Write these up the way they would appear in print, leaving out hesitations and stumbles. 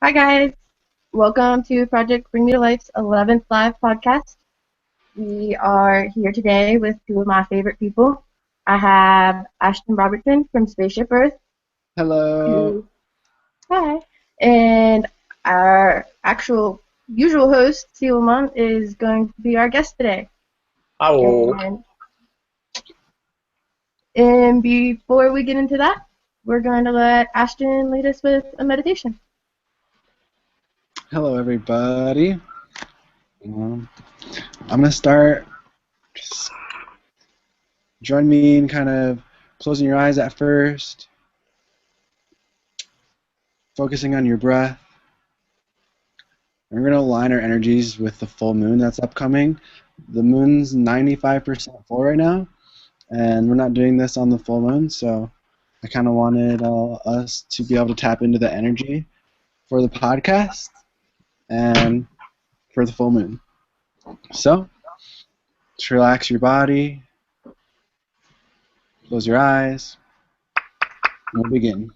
Hi guys, welcome to Project Bring Me to Life's 11th live podcast. We are here today with two of my favorite people. I have Ashton Robertson from Spaceship Earth. Hello. Hi. And our actual usual host, Selomon, is going to be our guest today. Hello. And before we get into that, we're going to let Ashton lead us with a meditation. Hello, everybody. I'm going to start. Just join me in kind of closing your eyes at first, focusing on your breath. We're going to align our energies with the full moon that's upcoming. The moon's 95% full right now, and we're not doing this on the full moon, so I kind of wanted us to be able to tap into the energy for the podcast and for the full moon. So, just relax your body, close your eyes, and we'll begin.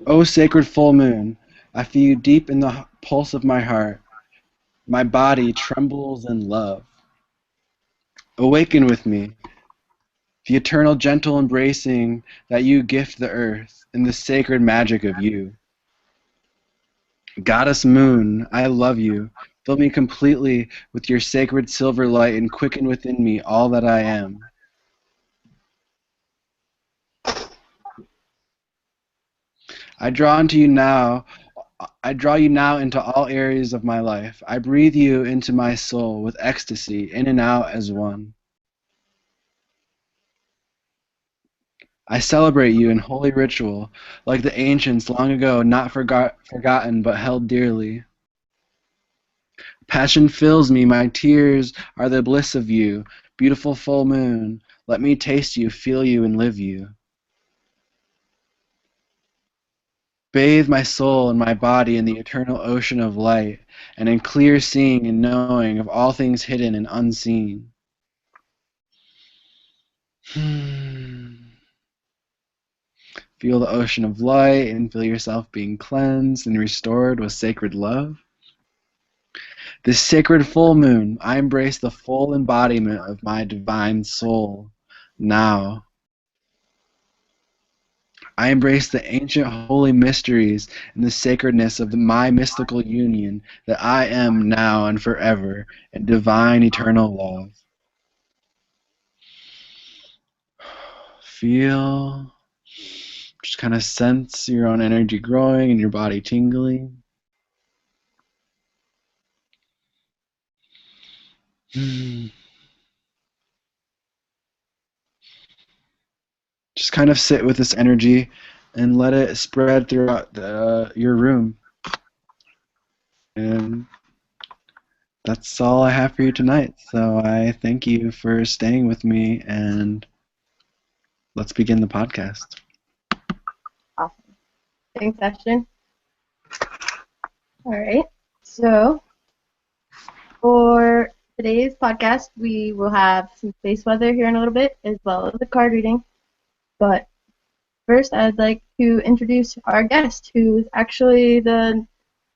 O sacred full moon, I feel you deep in the pulse of my heart. My body trembles in love. Awaken with me, the eternal gentle embracing that you gift the earth and the sacred magic of you. Goddess moon, I love you. Fill me completely with your sacred silver light and quicken within me all that I am. I draw you now into all areas of my life. I breathe you into my soul with ecstasy, in and out as one. I celebrate you in holy ritual, like the ancients long ago, not forgotten but held dearly. Passion fills me, my tears are the bliss of you. Beautiful full moon, let me taste you, feel you, and live you. Bathe my soul and my body in the eternal ocean of light, and in clear seeing and knowing of all things hidden and unseen. Feel the ocean of light and feel yourself being cleansed and restored with sacred love. This sacred full moon, I embrace the full embodiment of my divine soul now. I embrace the ancient holy mysteries and the sacredness of my mystical union that I am now and forever in divine eternal love. Feel, just kind of sense your own energy growing and your body tingling. Just kind of sit with this energy and let it spread throughout your room. And that's all I have for you tonight. So I thank you for staying with me, and let's begin the podcast. Awesome. Thanks, Ashton. All right. So, for today's podcast, we will have some space weather here in a little bit, as well as a card reading. But first, I'd like to introduce our guest, who's actually the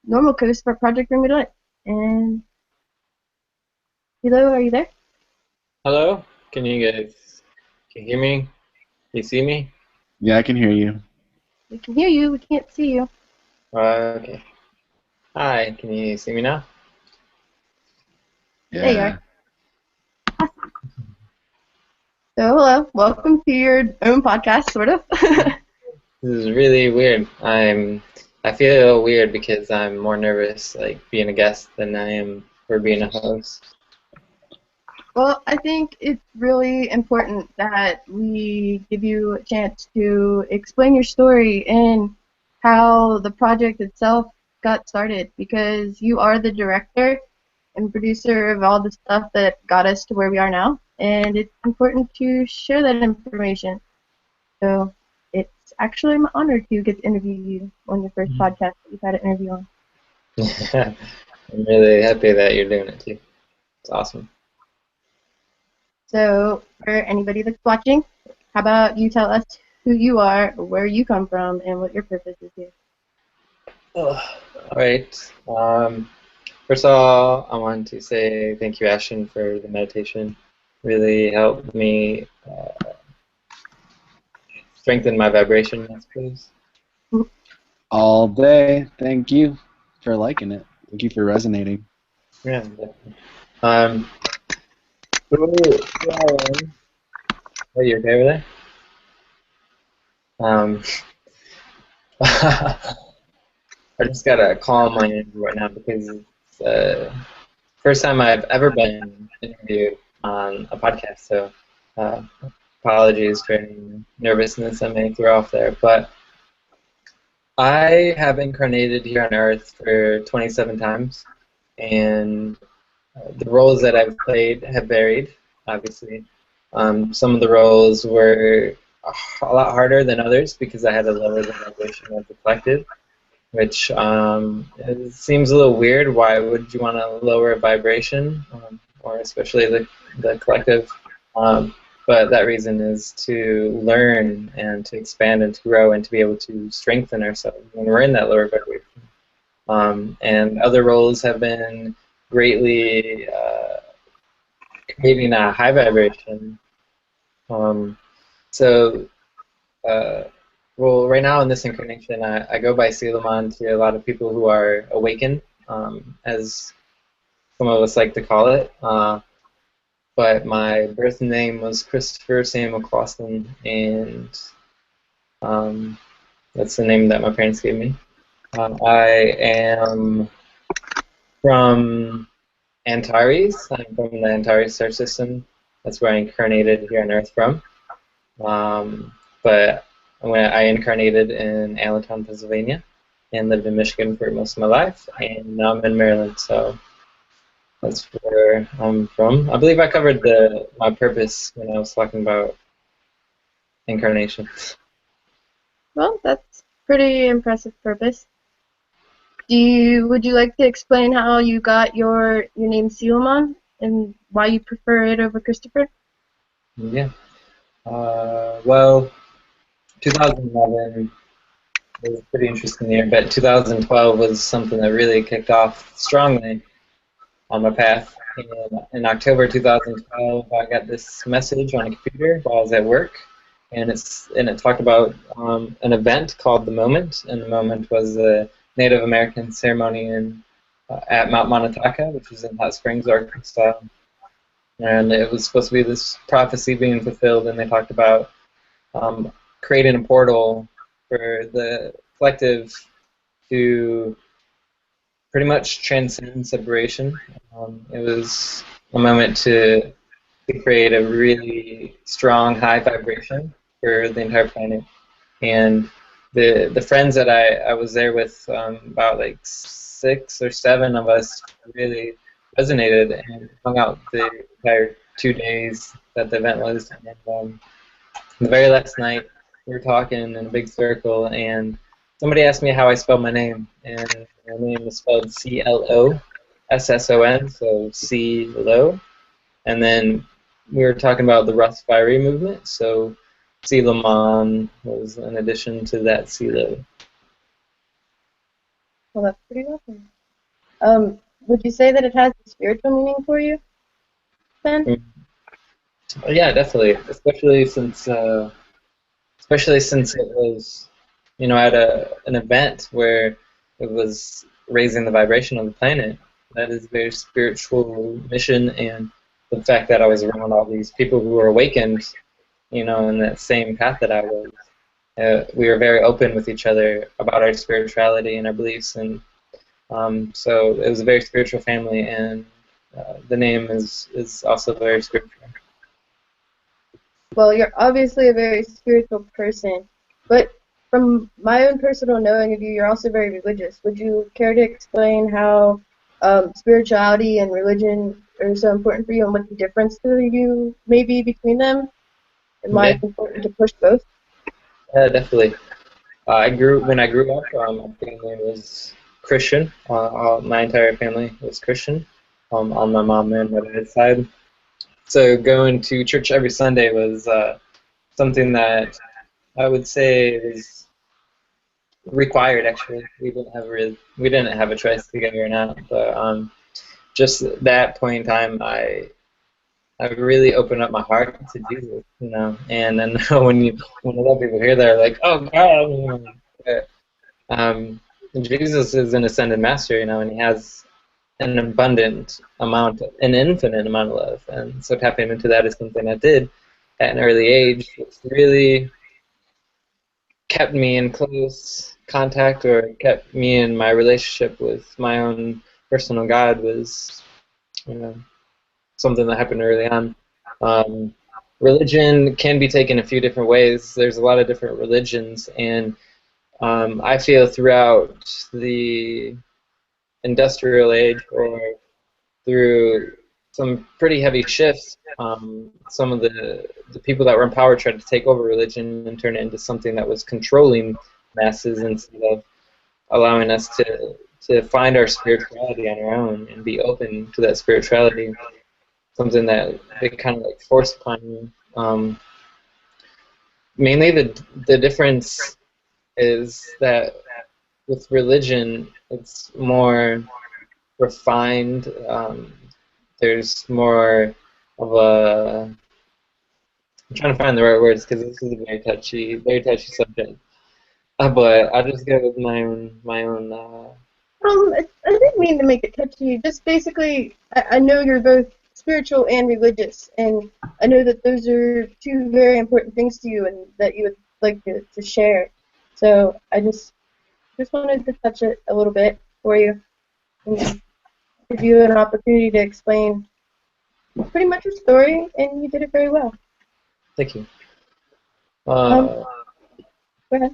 normal host for Project Bring Me to Life. And hello, are you there? Hello? Can you hear me? Can you see me? Yeah, I can hear you. We can hear you. We can't see you. Okay. Hi, can you see me now? Yeah. There you are. Awesome. So, hello. Welcome to your own podcast, sort of. This is really weird. I feel weird because I'm more nervous like being a guest than I am for being a host. Well, I think it's really important that we give you a chance to explain your story and how the project itself got started, because you are the director and producer of all the stuff that got us to where we are now, and it's important to share that information. So it's actually my honor to get to interview you on your first podcast that you've had an interview on. I'm really happy that you're doing it too. It's awesome. So for anybody that's watching, how about you tell us who you are, where you come from, and what your purpose is here? All right. First of all, I want to say thank you, Ashton, for the meditation. Really helped me strengthen my vibration, I suppose. All day. Thank you for liking it. Thank you for resonating. Yeah, definitely. Who I am? Are you okay over there? Um, I just gotta calm my energy right now because it's first time I've ever been interviewed on a podcast, so uh, apologies for any nervousness I may throw off there. But I have incarnated here on Earth for 27 times, and the roles that I've played have varied, obviously. Some of the roles were a lot harder than others because I had to lower the vibration of the collective, which it seems a little weird. Why would you want to lower a vibration, or especially the collective? Um, but that reason is to learn and to expand and to grow and to be able to strengthen ourselves when we're in that lower vibration. And other roles have been greatly creating a high vibration. Um, so well, right now in this incarnation, I go by Selomon to a lot of people who are awakened, as some of us like to call it. But my birth name was Christopher Samuel Closson, and that's the name that my parents gave me. I am from Antares. I'm from the Antares star system. That's where I incarnated here on Earth from. But when I incarnated in Allentown, Pennsylvania, and lived in Michigan for most of my life, and now I'm in Maryland. So that's where I'm from. I believe I covered my purpose when I was talking about incarnation. Well, that's pretty impressive purpose. Would you like to explain how you got your name Selomon and why you prefer it over Christopher? Yeah. Well, 2011 was a pretty interesting year, but 2012 was something that really kicked off strongly on my path. In October 2012, I got this message on a computer while I was at work, and it talked about an event called the Moment, and the Moment was a Native American ceremony at Mount Montauk, which is in Hot Springs, Arkansas, and it was supposed to be this prophecy being fulfilled, and they talked about creating a portal for the collective to pretty much transcend separation. It was a moment to create a really strong high vibration for the entire planet. And the friends that I was there with, about like 6 or 7 of us, really resonated and hung out the entire 2 days that the event was. And the very last night, we were talking in a big circle, and somebody asked me how I spelled my name, and my name is spelled Closson, so C-Lo. And then we were talking about the Rastafari movement, so Selomon was an addition to that CeeLo. Well, that's pretty awesome. Would you say that it has a spiritual meaning for you, then? Yeah, definitely, especially since it was, at an event where it was raising the vibration of the planet. That is a very spiritual mission, and the fact that I was around all these people who were awakened, in that same path that I was. We were very open with each other about our spirituality and our beliefs, and so it was a very spiritual family, and the name is also very spiritual. Well, you're obviously a very spiritual person, but from my own personal knowing of you, you're also very religious. Would you care to explain how spirituality and religion are so important for you and what the difference to you may be between them and why Yeah, it's important to push both? definitely. When I grew up, my family was Christian. My entire family was Christian, on my mom and my dad's side. So going to church every Sunday was something that I would say is required actually. We didn't have a choice to go or not, but just that point in time, I really opened up my heart to Jesus, you know. And then when a lot of people hear that, they're like, oh God, you know, Jesus is an ascended master, you know, and he has an abundant amount, an infinite amount of love. And so tapping into that is something I did at an early age. It's really kept me in close contact, or kept me in my relationship with my own personal God, was, you know, something that happened early on. Um, Religion can be taken a few different ways. There's a lot of different religions, and I feel throughout the industrial age, or through some pretty heavy shifts, some of the people that were in power tried to take over religion and turn it into something that was controlling masses, instead of allowing us to find our spirituality on our own and be open to that spirituality. Something that they kind of like force upon you. Mainly the difference is that with religion, it's more refined. There's more of a, I'm trying to find the right words because this is a very touchy subject. But I'll just go with my own. I didn't mean to make it touchy. Just basically, I know you're both spiritual and religious, and I know that those are two very important things to you, and that you would like to share. So I just wanted to touch it a little bit for you, and give you an opportunity to explain pretty much your story, and you did it very well. Thank you. Go ahead.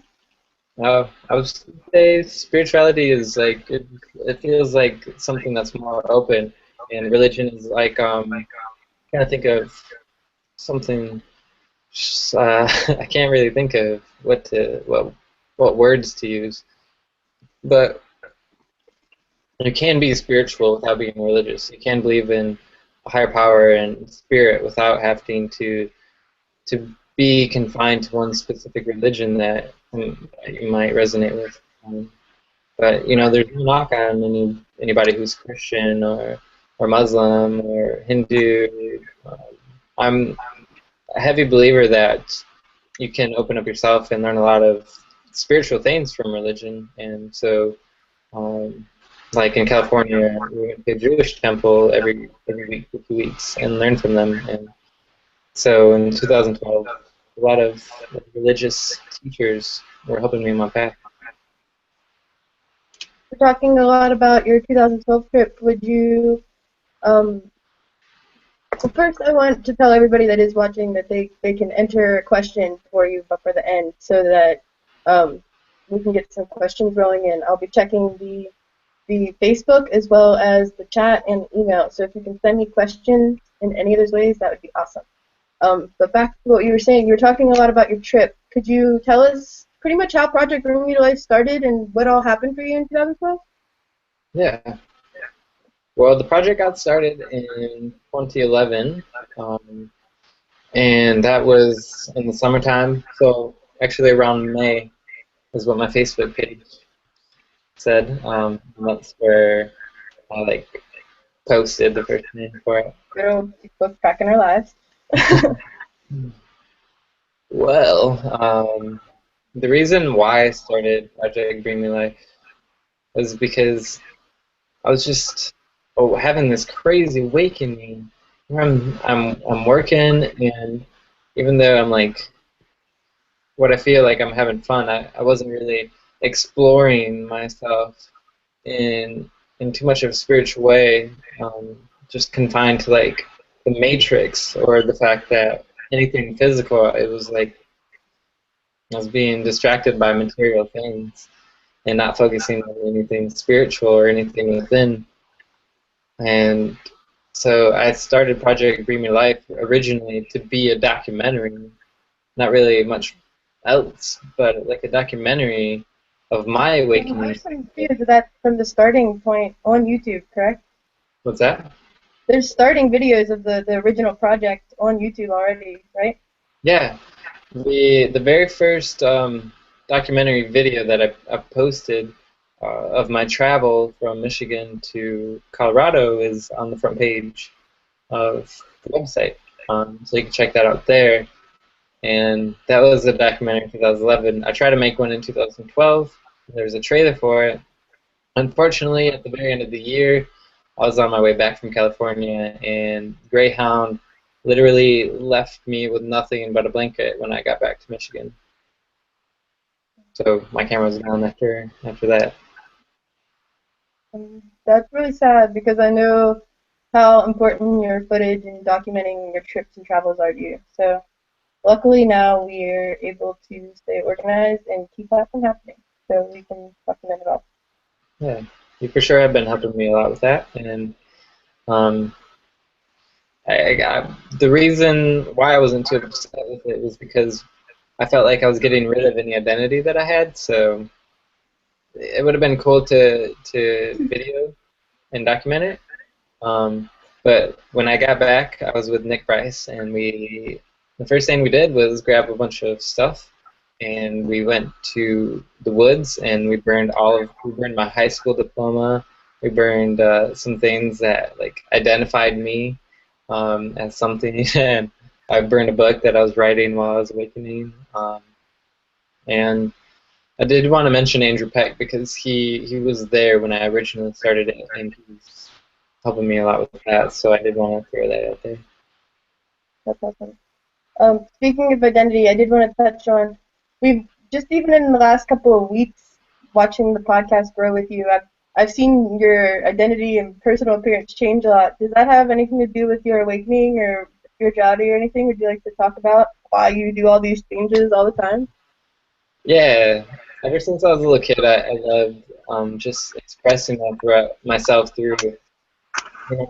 I was say spirituality is like, it feels like something that's more open, and religion is like, trying to think of something. I can't really think of what words to use, but you can be spiritual without being religious. You can believe in a higher power and spirit without having to be confined to one specific religion that you might resonate with. But you know, there's no knock on anybody who's Christian or Muslim or Hindu. I'm a heavy believer that you can open up yourself and learn a lot of spiritual things from religion. And so, like in California, we went to a Jewish temple every week for 2 weeks and learned from them. And so in 2012, a lot of religious teachers were helping me in my path. We're talking a lot about your 2012 trip. Would you, well, first I want to tell everybody that is watching that they can enter a question for you for the end, so that we can get some questions rolling in. I'll be checking the Facebook as well as the chat and email. So if you can send me questions in any of those ways, that would be awesome. But back to what you were saying, you were talking a lot about your trip. Could you tell us pretty much how Project Bring Me to Life started and what all happened for you in 2012? Yeah. Well, the project got started in 2011, and that was in the summertime. So actually around May is what my Facebook page said. And that's where I like posted the first name for it. Good old Facebook tracking our lives. Well, the reason why I started Project Bring Me Life was because I was just having this crazy awakening where I'm working, and even though I'm like, what I feel like I'm having fun, I wasn't really exploring myself in too much of a spiritual way, just confined to like the matrix, or the fact that anything physical, it was like I was being distracted by material things and not focusing on anything spiritual or anything within. And so I started Project Bring Me Life originally to be a documentary, not really much else, but like a documentary of my awakening. There's some videos of that from the starting point on YouTube, correct? What's that? There's starting videos of the original project on YouTube already, right? Yeah. The very first documentary video that I posted of my travel from Michigan to Colorado is on the front page of the website. So you can check that out there. And that was a documentary in 2011. I tried to make one in 2012. There was a trailer for it. Unfortunately, at the very end of the year, I was on my way back from California, and Greyhound literally left me with nothing but a blanket when I got back to Michigan. So my camera was gone after that. That's really sad because I know how important your footage and documenting your trips and travels are to you. So luckily now we're able to stay organized and keep that from happening. So we can document it all. Yeah, you for sure have been helping me a lot with that, and um, the reason why I wasn't too upset with it was because I felt like I was getting rid of any identity that I had. So it would have been cool to video and document it. But when I got back, I was with Nick Bryce, and the first thing we did was grab a bunch of stuff, and we went to the woods, and we burned my high school diploma. We burned some things that like identified me as something, and I burned a book that I was writing while I was awakening. And I did want to mention Andrew Peck because he was there when I originally started it, and he's helping me a lot with that. So I did want to throw that out there. That's awesome. Speaking of identity, I did want to touch on, we've just even in the last couple of weeks watching the podcast grow with you, I've seen your identity and personal appearance change a lot. Does that have anything to do with your awakening or spirituality or anything? Would you like to talk about why you do all these changes all the time? Yeah, ever since I was a little kid, I loved just expressing myself through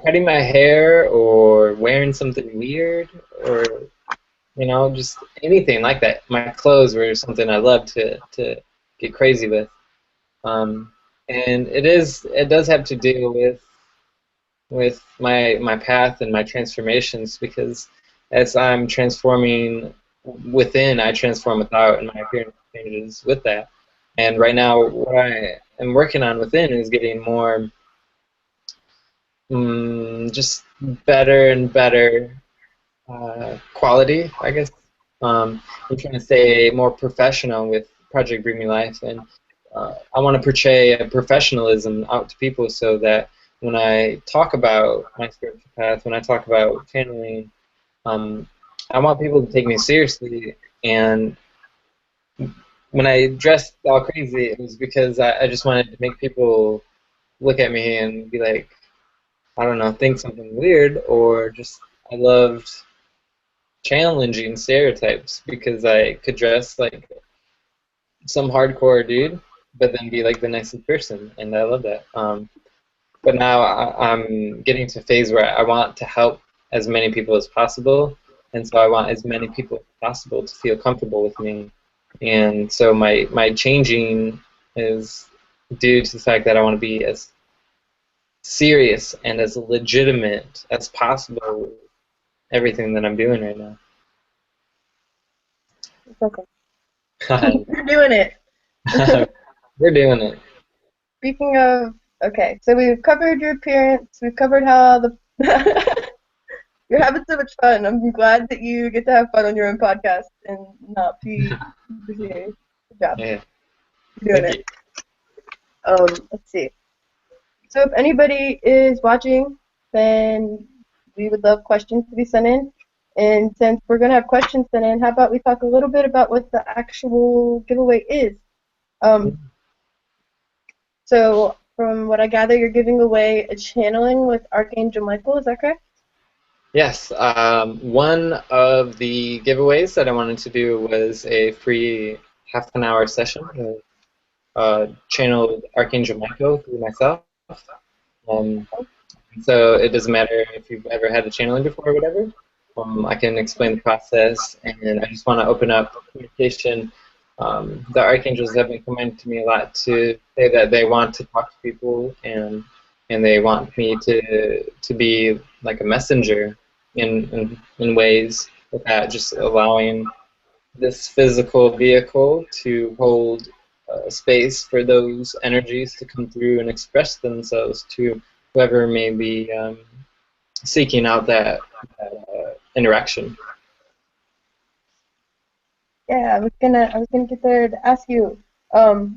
cutting my hair or wearing something weird or just anything like that. My clothes were something I loved to get crazy with, and it does have to do with my path and my transformations, because as I'm transforming within, I transform without, and my appearance changes with that. And right now, what I am working on within is getting more, just better and better quality, I guess. I'm trying to stay more professional with Project Bring Me Life, and I want to portray a professionalism out to people so that when I talk about my spiritual path, when I talk about channeling, I want people to take me seriously. And when I dressed all crazy, it was because I just wanted to make people look at me and be like, I don't know, think something weird, or just I loved challenging stereotypes because I could dress like some hardcore dude, but then be like the nicest person, and I love that. But now I'm getting to a phase where I want to help as many people as possible, and so I want as many people as possible to feel comfortable with me. And so my changing is due to the fact that I want to be as serious and as legitimate as possible with everything that I'm doing right now. It's okay. You're doing it. We're doing it. Speaking of, okay, so we've covered your appearance, we've covered how you're having so much fun. I'm glad that you get to have fun on your own podcast and not be serious. Good job. Yeah. You're doing it. Let's see. So if anybody is watching, then we would love questions to be sent in. And since we're going to have questions sent in, how about we talk a little bit about what the actual giveaway is? So from what I gather, you're giving away a channeling with Archangel Michael. Is that correct? Yes. One of the giveaways that I wanted to do was a free half-an-hour session with channeled Archangel Michael through myself. So it doesn't matter if you've ever had a channeling before or whatever. I can explain the process, and I just want to open up communication. The archangels have been coming to me a lot to say that they want to talk to people, and they want me to be like a messenger in ways without just allowing this physical vehicle to hold space for those energies to come through and express themselves to whoever may be seeking out that interaction. Yeah, I was gonna get there to ask you a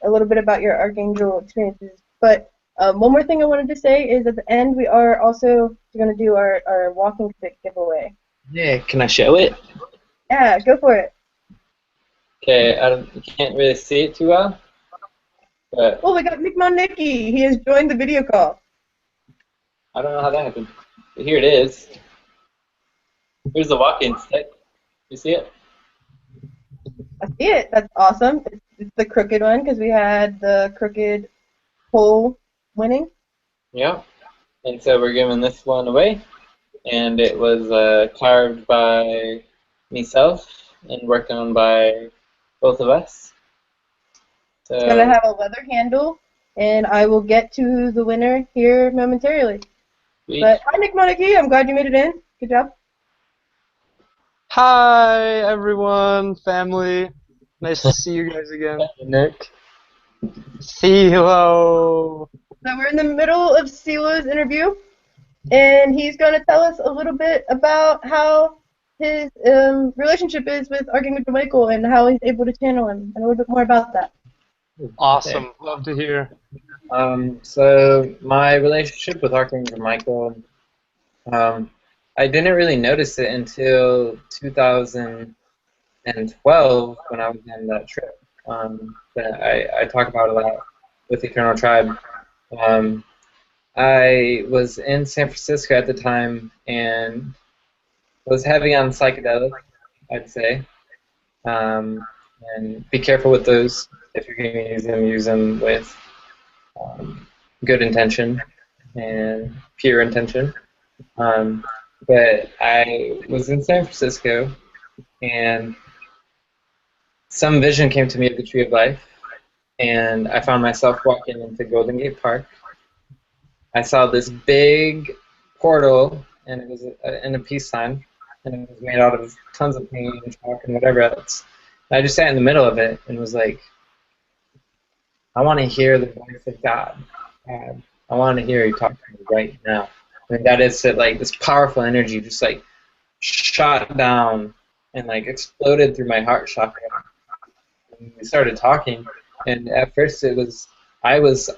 little bit about your archangel experiences, but one more thing I wanted to say is at the end we are also going to do our walking stick giveaway. Yeah, can I show it? Yeah, go for it. Okay, you can't really see it too well, but Oh, we got Nick Nicky. He has joined the video call. I don't know how that happened. But here it is. Here's the walking stick. You see it? I see it. That's awesome. It's the crooked one because we had the crooked pole winning. Yeah. And so we're giving this one away, and it was carved by myself and worked on by both of us. It's going to So have a leather handle, and I will get to the winner here momentarily. But hi, Nick Nicky. I'm glad you made it in. Good job. Hi, everyone, family. Nice to see you guys again. Nick. Hello. So we're in the middle of Sila's interview, and he's going to tell us a little bit about how his relationship is with Archangel Michael and how he's able to channel him, and a little bit more about that. Awesome. Okay. Love to hear. So my relationship with Archangel Michael, I didn't really notice it until 2012 when I was in that trip that I talk about a lot with Eternal Tribe. I was in San Francisco at the time and was heavy on psychedelic, I'd say. And be careful with those. If you're going to use them with good intention and pure intention. But I was in San Francisco, and some vision came to me of the Tree of Life, and I found myself walking into Golden Gate Park. I saw this big portal, and it was in a peace sign, and it was made out of tons of paint and chalk and whatever else. And I just sat in the middle of it and was like, I want to hear the voice of God. I want to hear you talk to me right now. And that is that, like, this powerful energy just like shot down and like exploded through my heart chakra. And we started talking, and at first I was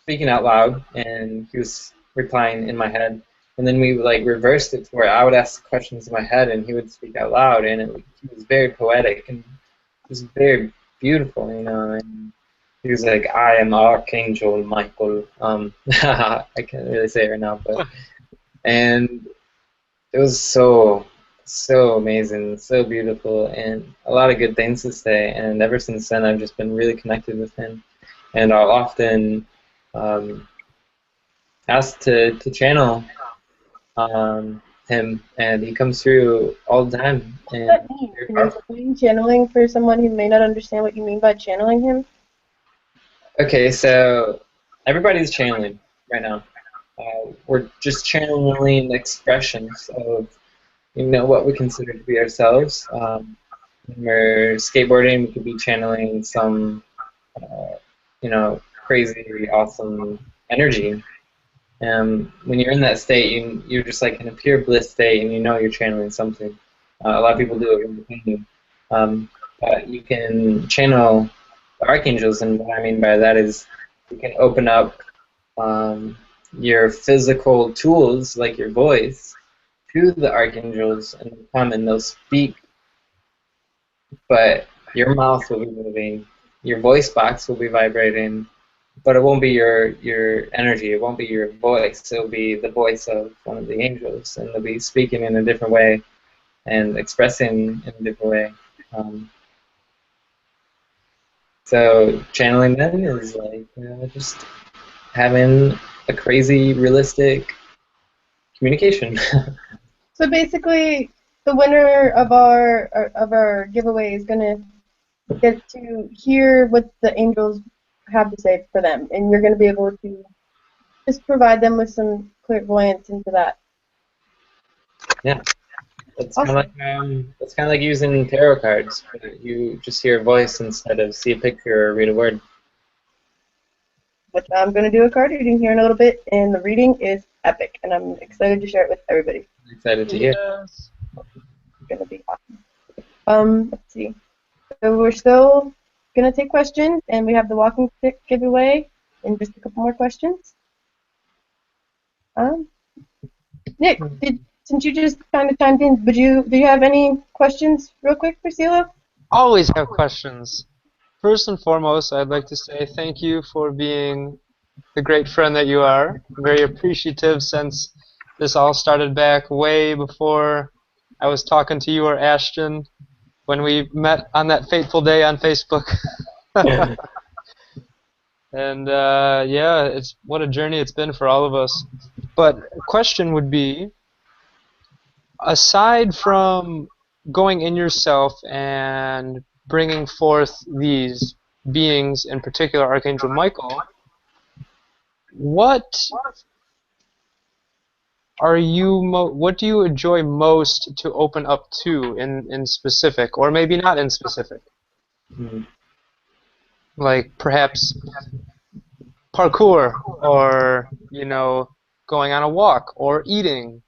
speaking out loud, and he was replying in my head. And then we like reversed it to where I would ask questions in my head, and he would speak out loud, and he was very poetic and it was very beautiful, you know. And he was like, "I am Archangel Michael." I can't really say it right now, but and it was so amazing, so beautiful, and a lot of good things to say. And ever since then, I've just been really connected with him, and I'll often ask to channel him, and he comes through all the time. What does that mean? Can you explain channeling for someone who may not understand what you mean by channeling him? Okay, so everybody's channeling right now. We're just channeling expressions of, you know, what we consider to be ourselves. When we're skateboarding, we could be channeling some, you know, crazy, awesome energy. When you're in that state, you're just like in a pure bliss state, and you know you're channeling something. A lot of people do it when they're painting. But you can channel the archangels, and what I mean by that is you can open up your physical tools, like your voice, to the archangels, and they'll come and they'll speak, but your mouth will be moving, your voice box will be vibrating, but it won't be your energy, it won't be your voice, it'll be the voice of one of the angels, and they'll be speaking in a different way and expressing in a different way. So channeling them is like, you know, just having a crazy, realistic communication. So basically, the winner of our giveaway is gonna get to hear what the angels have to say for them, and you're gonna be able to just provide them with some clairvoyance into that. Yeah. It's Awesome. it's kind of like using tarot cards. You just hear a voice instead of see a picture or read a word. Which I'm going to do a card reading here in a little bit, and the reading is epic, and I'm excited to share it with everybody. I'm excited to hear. Yes. It's going to be awesome. Let's see. So we're still going to take questions, and we have the walking stick giveaway and just a couple more questions. Nick, since you just kind of chimed in, do you have any questions real quick for CeeLo? Always have questions. First and foremost, I'd like to say thank you for being the great friend that you are. I'm very appreciative since this all started back way before I was talking to you or Ashton when we met on that fateful day on Facebook. And yeah, it's what a journey it's been for all of us. But a question would be, aside from going in yourself and bringing forth these beings, in particular Archangel Michael, what what do you enjoy most to open up to in specific, or maybe not in specific? Like perhaps parkour, or going on a walk, or eating,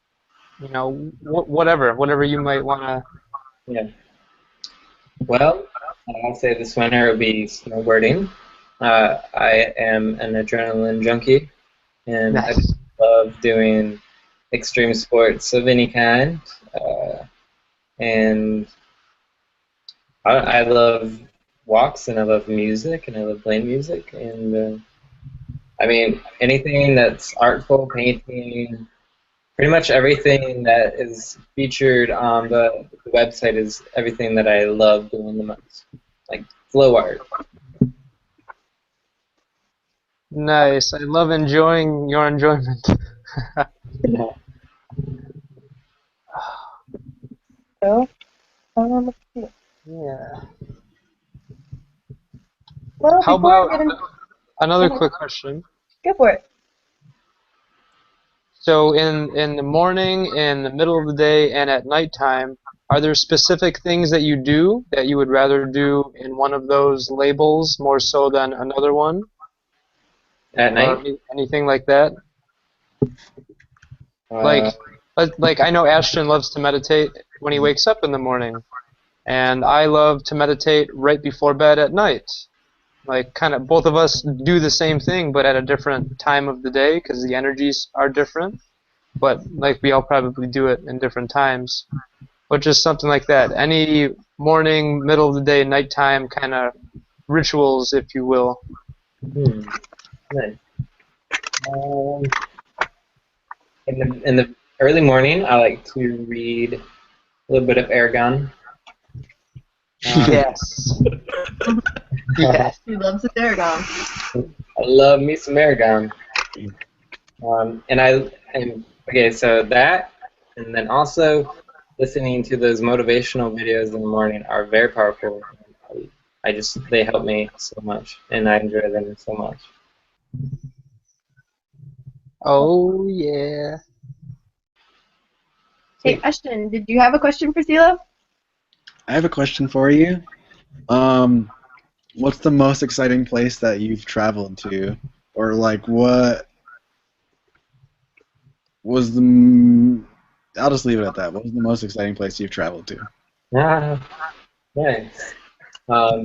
whatever you might want to. Yeah. Well, I'll say this winter will be snowboarding. I am an adrenaline junkie, and Nice. I love doing extreme sports of any kind. And I love walks, and I love music, and I love playing music. And I mean, anything that's artful, painting, pretty much everything that is featured on the website is everything that I love doing the most, like flow art. Nice. I love enjoying your enjoyment. So, let's see. Yeah. Well, How before I about get into another quick question? go for it. So in the morning, in the middle of the day, and at nighttime, are there specific things that you do that you would rather do in one of those labels more so than another one? At night? Or anything like that? Like I know Ashton loves to meditate when he wakes up in the morning, and I love to meditate right before bed at night. Like kind of both of us do the same thing, but at a different time of the day because the energies are different. But like we all probably do it in different times. But just something like that. Any morning, middle of the day, nighttime kind of rituals, if you will. Nice. In the early morning, I like to read a little bit of Aragon. Yes. Yes. He loves the Aragon. I love me some Aragon. Okay, so that, and then also listening to those motivational videos in the morning are very powerful. They help me so much, and I enjoy them so much. Oh yeah. Hey, Ashton, did you have a question for CeeLo? I have a question for you. What's the most exciting place that you've traveled to, or like what was the? I'll just leave it at that. What was the most exciting place you've traveled to? Nice. I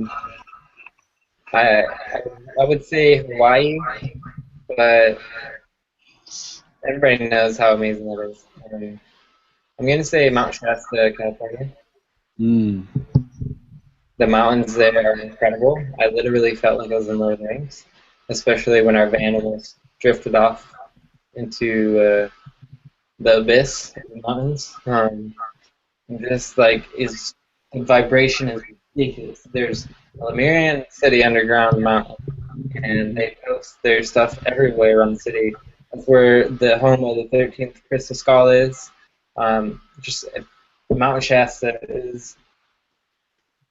would say Hawaii, but everybody knows how amazing that is. I'm gonna say Mount Shasta, California. The mountains there are incredible. I literally felt like I was in Lord of the Rings, especially when our van almost drifted off into the abyss of the mountains. Just like the vibration is ridiculous. There's a Lemurian city underground mountain, and they post their stuff everywhere around the city. That's where the home of the 13th crystal skull is. Just Mount Shasta is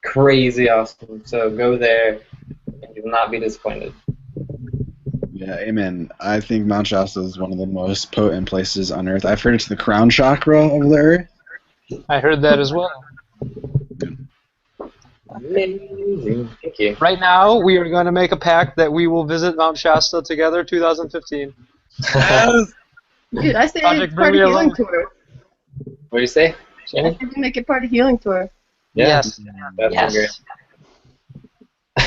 crazy awesome. So go there, and you will not be disappointed. Yeah, amen. I think Mount Shasta is one of the most potent places on Earth. I've heard it's the crown chakra of the Earth. I heard that as well. Amazing. Thank you. Right now, we are going to make a pact that we will visit Mount Shasta together 2015. Dude, I say Project it's Bring part Me of healing Along. tour. What do you say, I Shannon? think we make it part of healing tour. Yeah. Yes. That's Yes.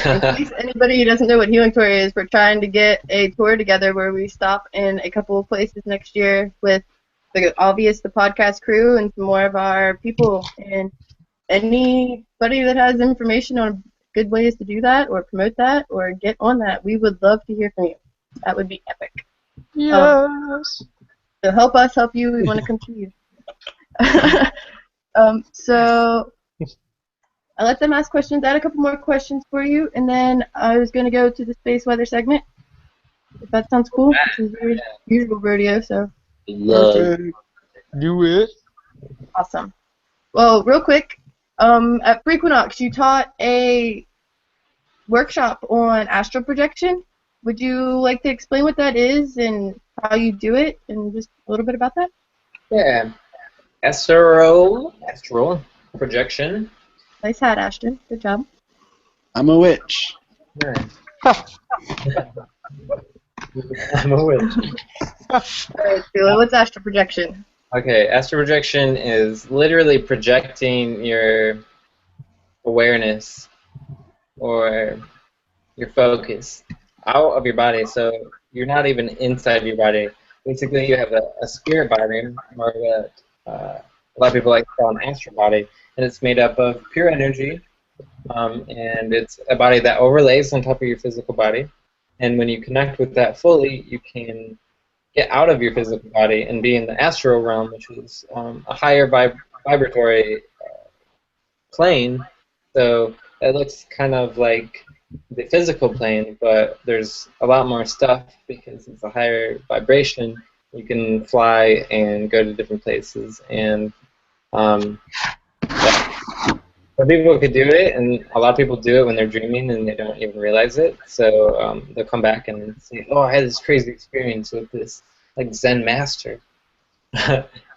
In case anybody doesn't know what healing tour is, we're trying to get a tour together where we stop in a couple of places next year with the podcast crew and some more of our people. And anybody that has information on good ways to do that or promote that or get on that, we would love to hear from you. That would be epic. Yes. So help us help you. We want to come to you. So I let them ask questions. I had a couple more questions for you, and then I was going to go to the space weather segment. If that sounds cool. This is your usual rodeo, so Perfect. Do it. awesome. Well, real quick, at Frequinox, you taught a workshop on astral projection. Would you like to explain what that is and how you do it, and just a little bit about that? Yeah. Astral projection. Nice hat, Ashton. Good job. I'm a witch. Nice. I'm a witch. All right, Sheila, what's astral projection? Okay, astral projection is literally projecting your awareness or your focus out of your body, so you're not even inside your body. Basically, you have a spirit body, or what a lot of people like to call an astral body, and it's made up of pure energy, and it's a body that overlays on top of your physical body. And when you connect with that fully, you can get out of your physical body and be in the astral realm, which is a higher vibratory plane. So it looks kind of like the physical plane, but there's a lot more stuff because it's a higher vibration. You can fly and go to different places, and some people could do it, and a lot of people do it when they're dreaming and they don't even realize it. So they'll come back and say, "Oh, I had this crazy experience with this like Zen master,"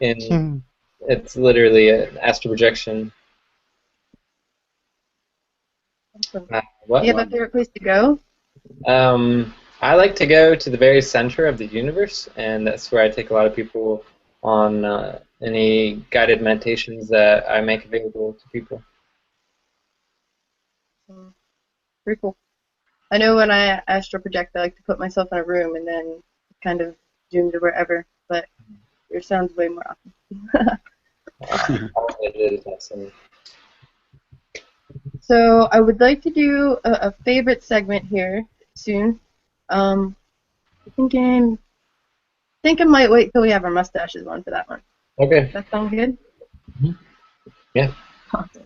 and it's literally an astral projection. Awesome. What? Do you have a favorite place to go? I like to go to the very center of the universe, and that's where I take a lot of people on any guided meditations that I make available to people. Pretty cool. I know when I astral project, I like to put myself in a room and then kind of zoom to wherever, but yours sounds way more awesome. It is awesome. So I would like to do a favorite segment here soon. I'm thinking I might wait till we have our mustaches on for that one. Okay. Does that sound good? Mhm. Yeah. Awesome.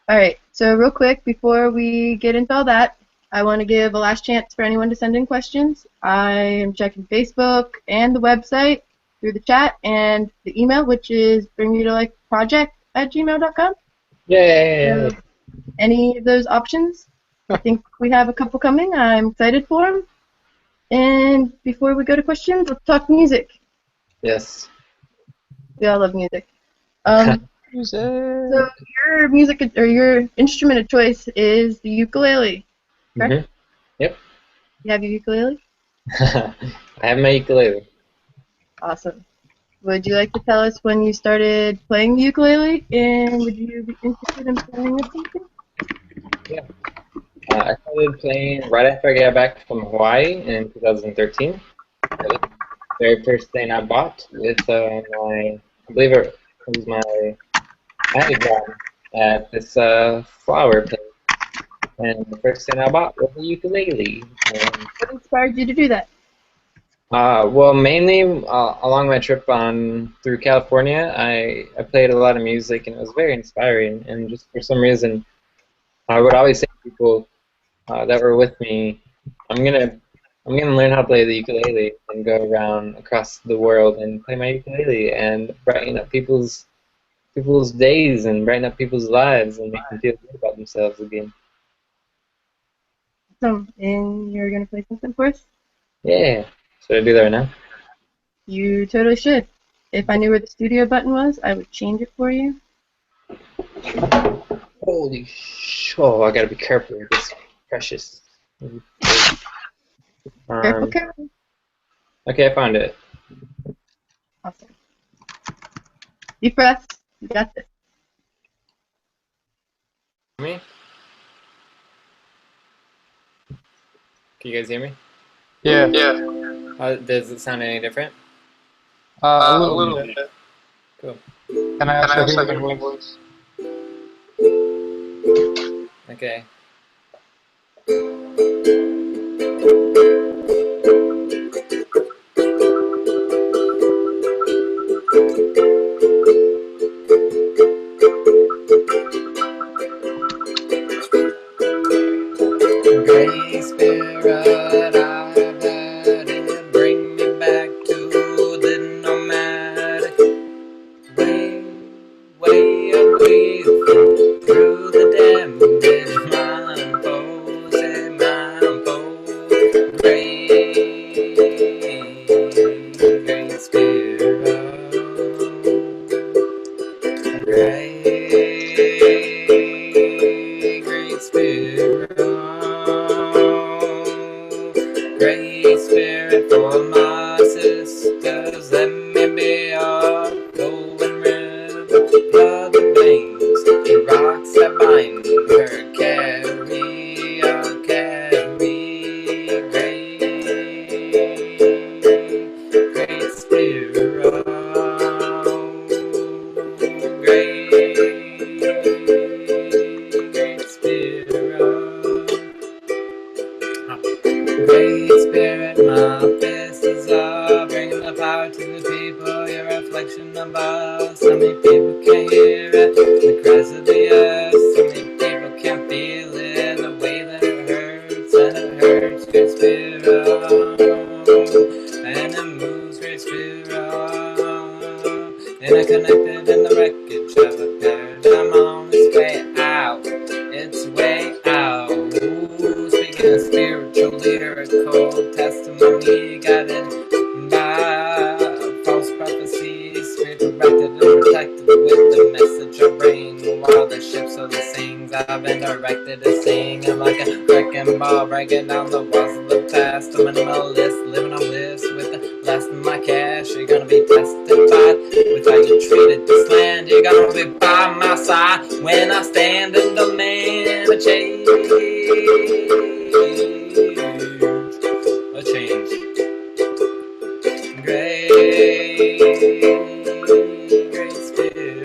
All right. So real quick, before we get into all that, I want to give a last chance for anyone to send in questions. I am checking Facebook and the website through the chat and the email, which is bringmetolifeproject@gmail.com. Yay! So any of those options. I think we have a couple coming. I'm excited for them. And before we go to questions, let's talk music. Yes. We all love music. Music. So your music or your instrument of choice is the ukulele, correct? Mm-hmm. Yep. You have your ukulele? I have my ukulele. Awesome. Would you like to tell us when you started playing the ukulele, and would you be interested in playing us something? Yeah. I started playing right after I got back from Hawaii in 2013. The very first thing I bought with I believe it was my job at this flower place. And the first thing I bought was a ukulele. What inspired you to do that? Well, mainly along my trip through California, I played a lot of music, and it was very inspiring. And just for some reason, I would always say to people that were with me, I'm gonna learn how to play the ukulele and go around across the world and play my ukulele and brighten up people's days and brighten up people's lives and make them feel good about themselves again. Awesome. And you're going to play something for us? Yeah. Should I do that right now? You totally should. If I knew where the studio button was, I would change it for you. Holy sh! Oh, I gotta be careful with this precious. Careful, careful. Okay, I found it. Awesome. Deep breath. You got this. Me? Can you guys hear me? Yeah. Does it sound any different? A little bit. Cool. Can I also hear my voice? Okay. Gray spirit, I've had it. Bring me back to the nomadic way away through the damage. Mind pose, mind pose. Gray spirit. Great Spirit, Great Spirit for my sisters, let me be a golden river, flood the veins, the rocks that bind her, carry, Great Spirit. Great Spirit, my faces are bringing the power to the people. Your reflection of us. So many people can hear it. The cries of the earth. So many people can feel it. The way that it hurts, and it hurts. Great Spirit, and it moves. Great Spirit, and I connected in the wreckage of a paradigm on its way out. Its way out. Ooh, speaking of spiritual, lyrical testimony, guided by false prophecies, spirit directed and protected with the message I bring. While the ships of the sings, I've been directed to sing. I'm like a wrecking ball, breaking down the walls of the past. I'm a minimalist, living on lists with the last of my cash. You're gonna be testified with how you treated this land. You're gonna be by my side when I stand and demand a change. A change. Great Spirit.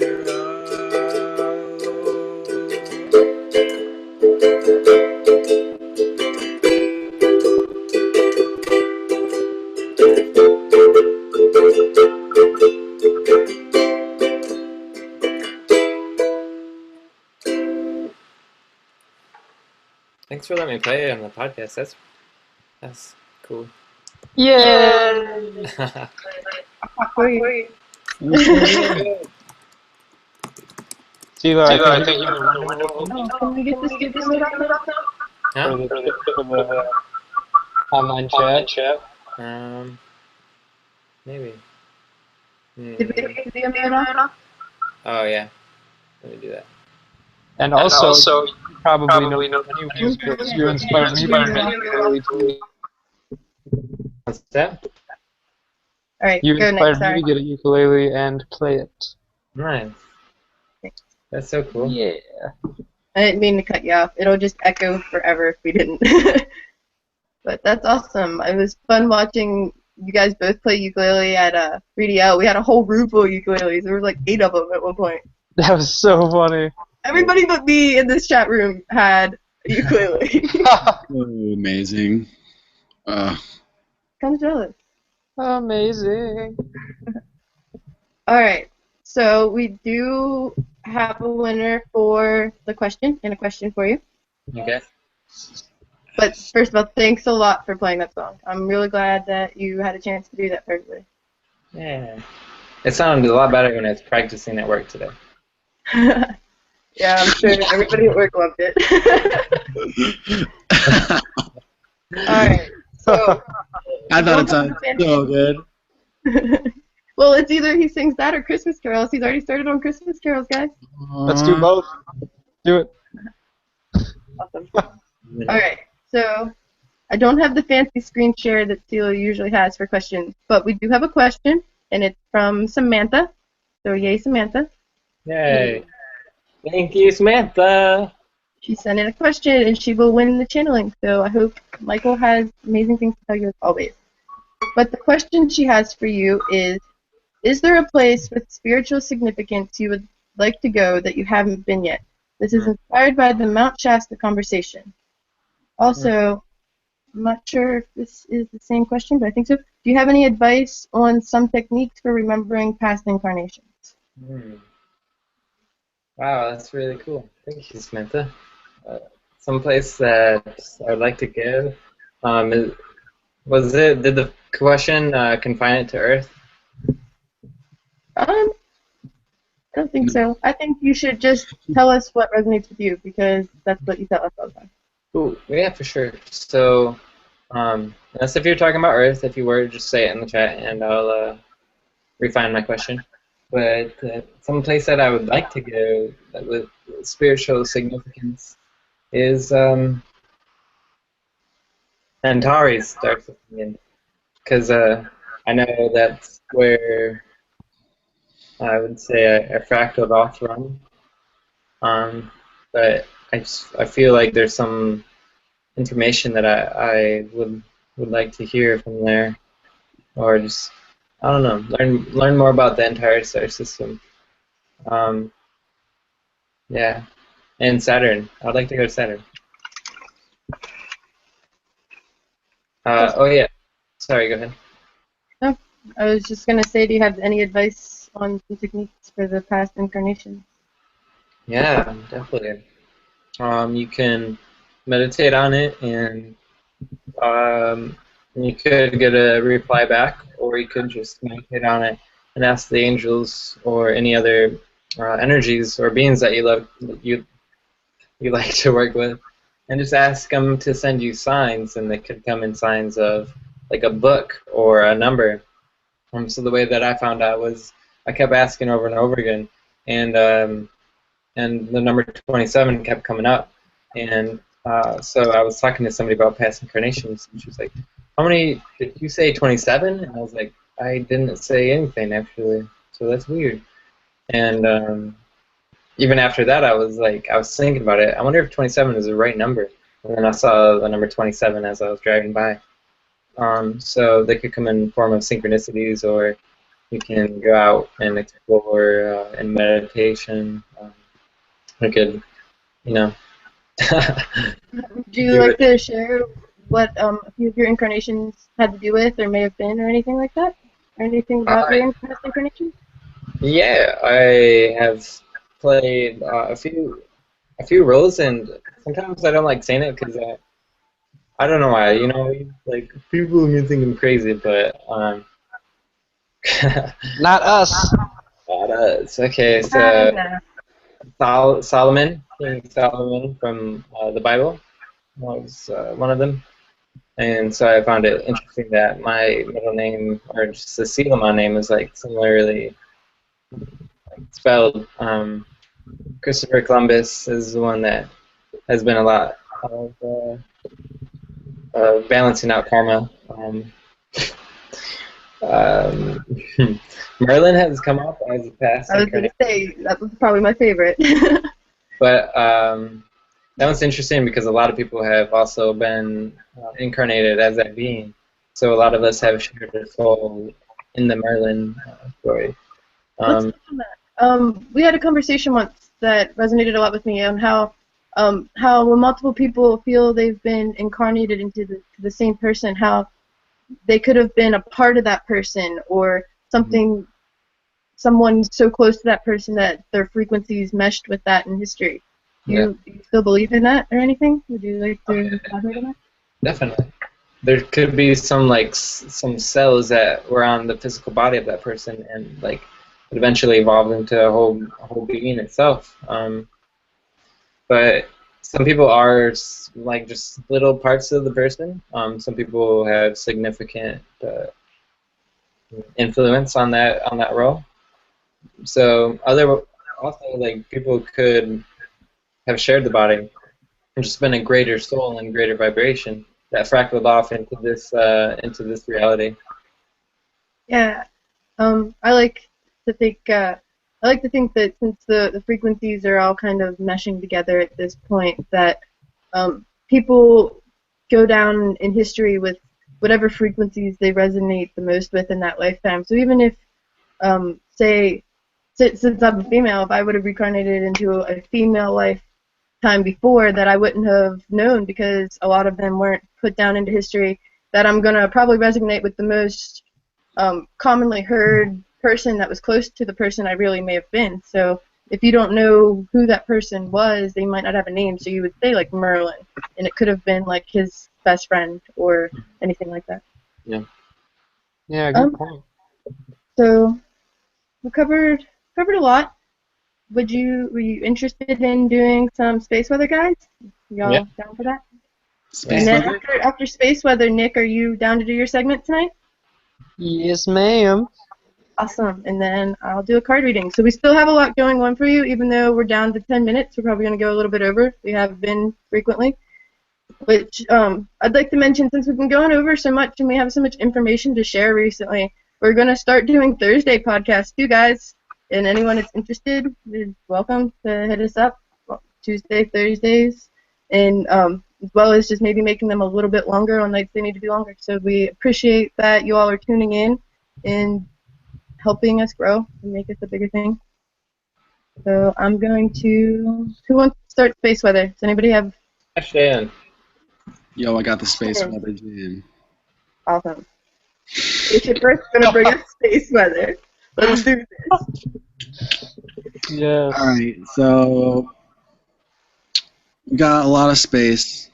Thanks for letting me play on the podcast. That's cool. Yay! Tila, I think you're Can we get this together? Huh? for the online chat. Maybe. Did we get the off? Oh yeah. Let me do that. And also you probably know anyways, because you inspired me by ukulele too. What's that? Alright, You go next, inspired me sorry. to get a ukulele and play it. Nice. That's so cool. Yeah. I didn't mean to cut you off. It'll just echo forever if we didn't. But that's awesome. It was fun watching you guys both play ukulele at Re We had a whole room full of ukuleles. There were like 8 of them at one point. That was so funny. Everybody but me in this chat room had a ukulele. Oh, amazing. Kind of jealous. Amazing. Alright, so we do have a winner for the question, and a question for you. Okay. But first of all, thanks a lot for playing that song. I'm really glad that you had a chance to do that for everybody. Yeah. It sounded a lot better when I was practicing at work today. Yeah, I'm sure everybody at work loved it. Alright, so I thought it sounded so good. Well, it's either he sings that or Christmas carols. He's already started on Christmas carols, guys. Let's do both. Do it. Awesome. All right. So I don't have the fancy screen share that Celia usually has for questions, but we do have a question, and it's from Samantha. So yay, Samantha. Yay. Thank you, Samantha. She sent in a question, and she will win the channeling. So I hope Michael has amazing things to tell you as always. But the question she has for you is there a place with spiritual significance you would like to go that you haven't been yet? This is inspired by the Mount Shasta conversation. Also, I'm not sure if this is the same question, but I think so. Do you have any advice on some techniques for remembering past incarnations? Wow, that's really cool. Thank you, Samantha. Someplace that I'd like to go. Did the question confine it to Earth? I don't think so. I think you should just tell us what resonates with you, because that's what you tell us all the time. Ooh, yeah, for sure. So, unless if you're talking about Earth, if you were, just say it in the chat, and I'll refine my question. But some place that I would like to go that with spiritual significance is Antares, Dark Dominion, because I know that's where I would say a fractal off run. But I feel like there's some information that I would like to hear from there, or just I don't know, learn more about the entire solar system. Yeah, and Saturn. I'd like to go to Saturn. Oh yeah, sorry. Go ahead. No, I was just going to say, do you have any advice on some techniques for the past incarnations? Yeah, definitely. You can meditate on it, and you could get a reply back, or you could just meditate on it and ask the angels or any other energies or beings that you like to work with, and just ask them to send you signs, and they could come in signs of like a book or a number. So the way that I found out was I kept asking over and over again, and the number 27 kept coming up, and so I was talking to somebody about past incarnations, and she was like, "How many did you say? 27?" And I was like, "I didn't say anything actually, so that's weird." And even after that, I was thinking about it. I wonder if 27 is the right number. And then I saw the number 27 as I was driving by. So they could come in form of synchronicities, or you can go out and explore in meditation. I could, you know. Would you like to share what a few of your incarnations had to do with, or may have been, or anything like that? Or anything about your past incarnations? Yeah, I have played a few roles, and sometimes I don't like saying it because I don't know why. Like people may think I'm crazy, but Not us. not us. Okay, so Solomon, King Solomon from the Bible was one of them, and so I found it interesting that my middle name, or just the Selomon name, is like similarly spelled. Christopher Columbus is the one that has been a lot of balancing out karma. Merlin has come up as a past I was going to say, that was probably my favorite. But that one's interesting because a lot of people have also been incarnated as that being. So a lot of us have shared a soul in the Merlin story. Let's touch on that. We had a conversation once that resonated a lot with me on how when multiple people feel they've been incarnated into the same person, how they could have been a part of that person, or something, someone so close to that person that their frequencies meshed with that in history. Do you still believe in that or anything? Would you like to elaborate on that? Definitely. There could be some cells that were on the physical body of that person, and like it eventually evolved into a whole being itself. But some people are like just little parts of the person. Some people have significant influence on that role. So also like people could have shared the body and just been a greater soul and greater vibration that fractaled off into this reality. Yeah. I like to think that since the frequencies are all kind of meshing together at this point, that people go down in history with whatever frequencies they resonate the most with in that lifetime. So even if, say, since I'm a female, if I would have reincarnated into a female lifetime before, that I wouldn't have known, because a lot of them weren't put down into history, that I'm going to probably resonate with the most commonly heard person that was close to the person I really may have been. So if you don't know who that person was, they might not have a name, so you would say like Merlin, and it could have been like his best friend or anything like that. Yeah. Yeah, good point. So we covered a lot. Were you interested in doing some space weather, guys? Y'all down for that? Space And then weather? after space weather, Nick, are you down to do your segment tonight? Yes, ma'am. Awesome. And then I'll do a card reading. So we still have a lot going on for you, even though we're down to 10 minutes. We're probably going to go a little bit over. We have been frequently. Which I'd like to mention, since we've been going over so much and we have so much information to share recently, we're going to start doing Thursday podcasts too, guys. And anyone that's interested is welcome to hit us up. Tuesday, Thursdays, and as well as just maybe making them a little bit longer on nights they need to be longer. So we appreciate that you all are tuning in and helping us grow and make it a bigger thing. So I'm going to... Who wants to start space weather? Does anybody have... Ashton. Yo, I got the space weather jam. Awesome. Spaceship first going to bring us space weather. Let's do this. Yeah. Alright, so we got a lot of space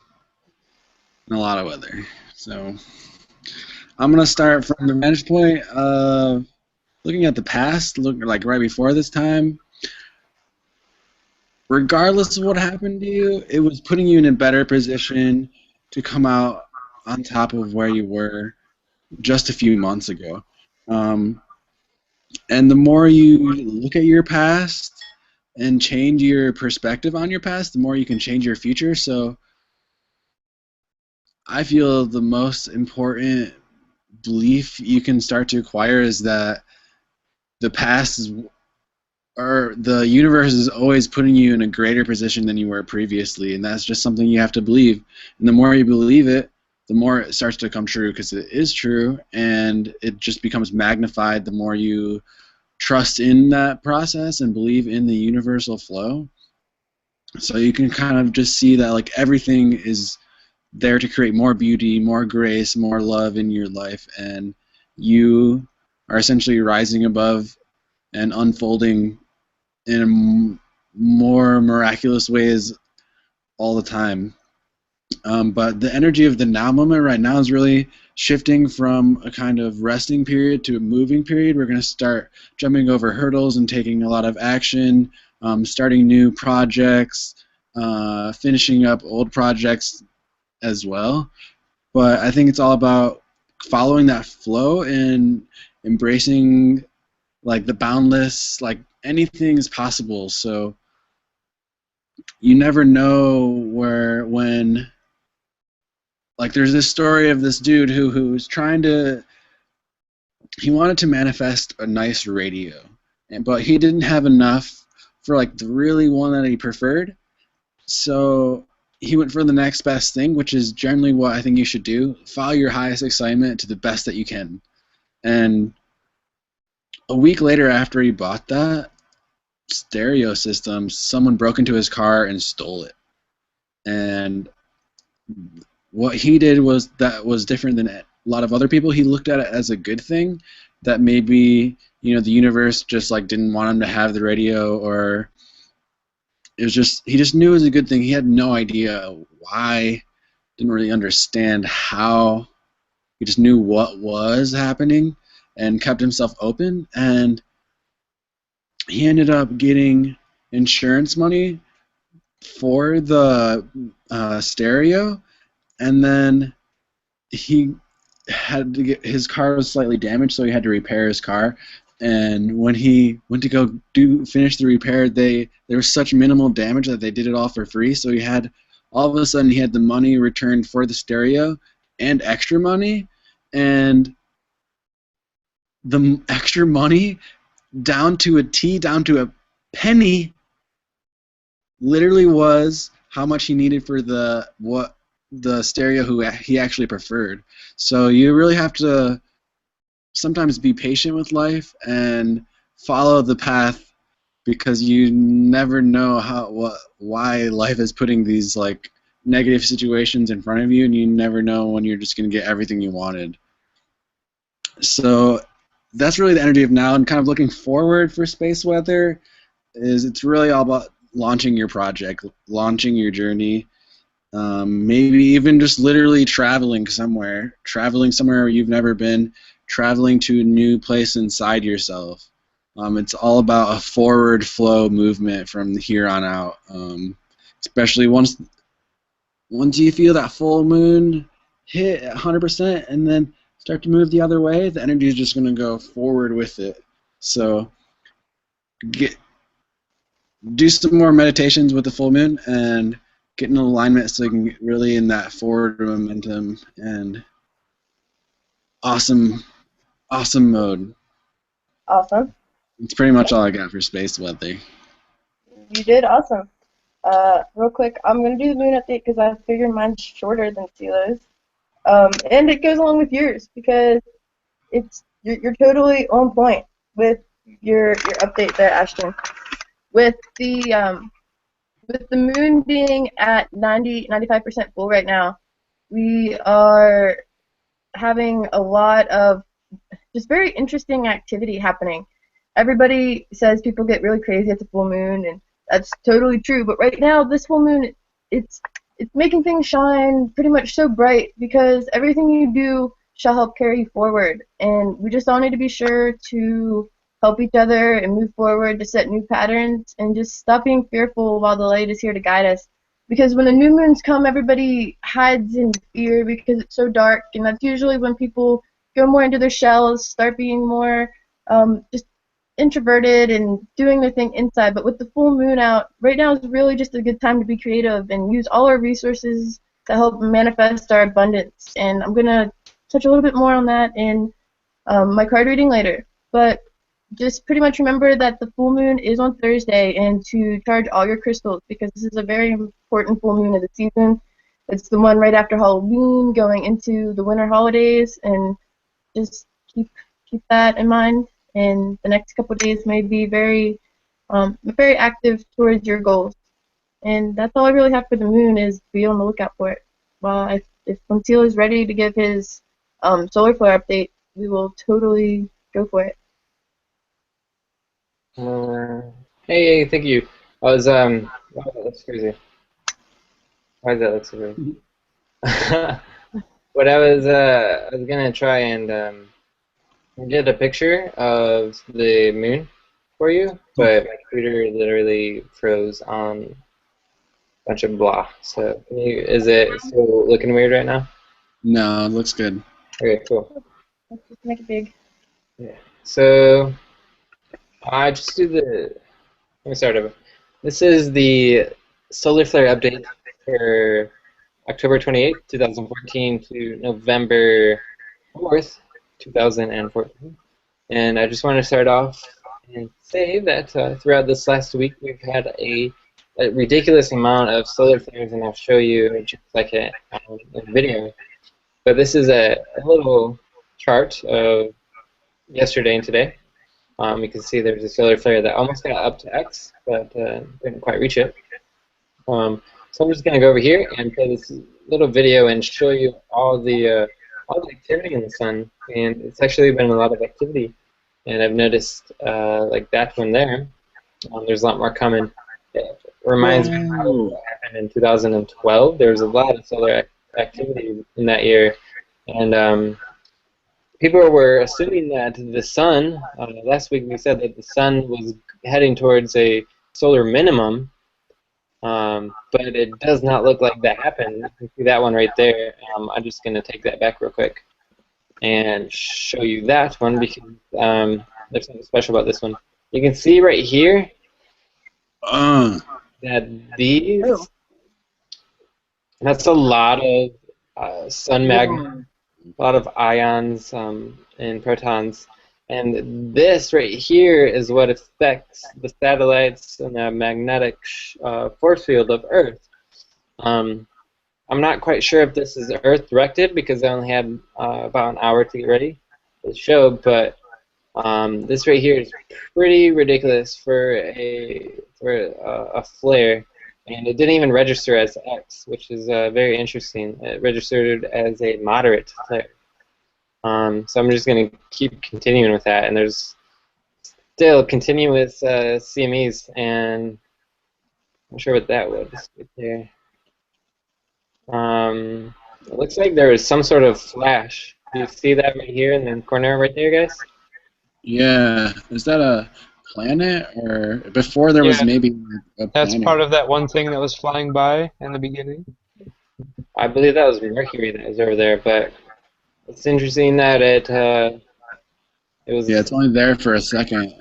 and a lot of weather. So I'm going to start from the vantage point of looking at the past, like right before this time. Regardless of what happened to you, it was putting you in a better position to come out on top of where you were just a few months ago. And the more you look at your past and change your perspective on your past, the more you can change your future. So I feel the most important belief you can start to acquire is that the past is, or the universe is always putting you in a greater position than you were previously, and that's just something you have to believe. And the more you believe it, the more it starts to come true, because it is true, and it just becomes magnified the more you trust in that process and believe in the universal flow. So you can kind of just see that like everything is there to create more beauty, more grace, more love in your life, and you are essentially rising above and unfolding in more miraculous ways all the time. But the energy of the now moment right now is really shifting from a kind of resting period to a moving period. We're going to start jumping over hurdles and taking a lot of action, starting new projects, finishing up old projects as well. But I think it's all about following that flow and embracing like the boundless, like anything is possible. So you never know when like there's this story of this dude who was he wanted to manifest a nice radio, but he didn't have enough for like the really one that he preferred. So he went for the next best thing, which is generally what I think you should do. Follow your highest excitement to the best that you can. And a week later, after he bought that stereo system, someone broke into his car and stole it. And what he did was different than a lot of other people. He looked at it as a good thing, that maybe the universe just like didn't want him to have the radio, or it was just he just knew it was a good thing. He had no idea why, didn't really understand how. He just knew what was happening and kept himself open, and he ended up getting insurance money for the stereo, and then he had to get his car was slightly damaged, so he had to repair his car. And when he went to go finish the repair, there was such minimal damage that they did it all for free. So he had all of a sudden he had the money returned for the stereo and extra money, and the extra money down to a T, down to a penny, literally was how much he needed for the stereo he actually preferred. So you really have to sometimes be patient with life and follow the path, because you never know why life is putting these like negative situations in front of you, and you never know when you're just going to get everything you wanted. So that's really the energy of now, and kind of looking forward for space weather is it's really all about launching your project, launching your journey, maybe even just literally traveling somewhere where you've never been, traveling to a new place inside yourself. It's all about a forward flow movement from here on out, especially once you feel that full moon hit at 100% and then start to move the other way, the energy is just going to go forward with it. So do some more meditations with the full moon and get in alignment so you can get really in that forward momentum and awesome mode. Awesome. It's pretty much all I got for space weather. You did awesome. Real quick, I'm going to do the moon update because I figured mine's shorter than Silo's. And it goes along with yours because you're totally on point with your update there, Ashton. With the moon being at 95% full right now, we are having a lot of just very interesting activity happening. Everybody says people get really crazy at the full moon, and that's totally true. But right now, this full moon, it's making things shine pretty much so bright because everything you do shall help carry you forward. And we just all need to be sure to help each other and move forward to set new patterns and just stop being fearful while the light is here to guide us. Because when the new moons come, everybody hides in fear because it's so dark, and that's usually when people go more into their shells, start being more just introverted and doing their thing inside. But with the full moon out, right now is really just a good time to be creative and use all our resources to help manifest our abundance. And I'm going to touch a little bit more on that in my card reading later. But just pretty much remember that the full moon is on Thursday, and to charge all your crystals because this is a very important full moon of the season. It's the one right after Halloween, going into the winter holidays, and just keep that in mind. And the next couple of days may be very active towards your goals. And that's all I really have for the moon, is be on the lookout for it. Well, if Conceal is ready to give his solar flare update, we will totally go for it. Hey, thank you. I was wow, that's crazy. Why does that look so crazy? What I was gonna try and get a picture of the moon for you, but my computer literally froze on a bunch of blah. So is it still looking weird right now? No, it looks good. Okay, cool. Let's just make it big. Yeah. So I just do the. Let me start over. This is the solar flare update for October 28th, 2014 to November 4th, 2014. And I just want to start off and say that throughout this last week we've had a ridiculous amount of solar flares, and I'll show you just like a video. But this is a little chart of yesterday and today. You can see there's a solar flare that almost got up to X, but didn't quite reach it. So I'm just going to go over here and play this little video and show you all the activity in the sun. And it's actually been a lot of activity. And I've noticed like that one there. There's a lot more coming. It reminds me of what happened in 2012. There was a lot of solar activity in that year. And people were assuming that the sun, last week we said that the sun was heading towards a solar minimum, but it does not look like that happened. You can see that one right there. I'm just going to take that back real quick. and show you that one because there's something special about this one. You can see right here that that's a lot of sun magma, a lot of ions and protons. And this right here is what affects the satellites and the magnetic force field of Earth. I'm not quite sure if this is Earth-directed because I only had about an hour to get ready for the show, but this right here is pretty ridiculous for a flare, and it didn't even register as X, which is very interesting. It registered as a moderate flare. So I'm just going to keep continuing with that, and there's still continuous CMEs, and I'm not sure what that was right there. It looks like there was some sort of flash. Do you see that right here in the corner right there, guys? Yeah. Is that a planet, or before there was maybe a planet? That's part of that one thing that was flying by in the beginning. I believe that was Mercury that was over there, but it's interesting that it was. Yeah, it's only there for a second.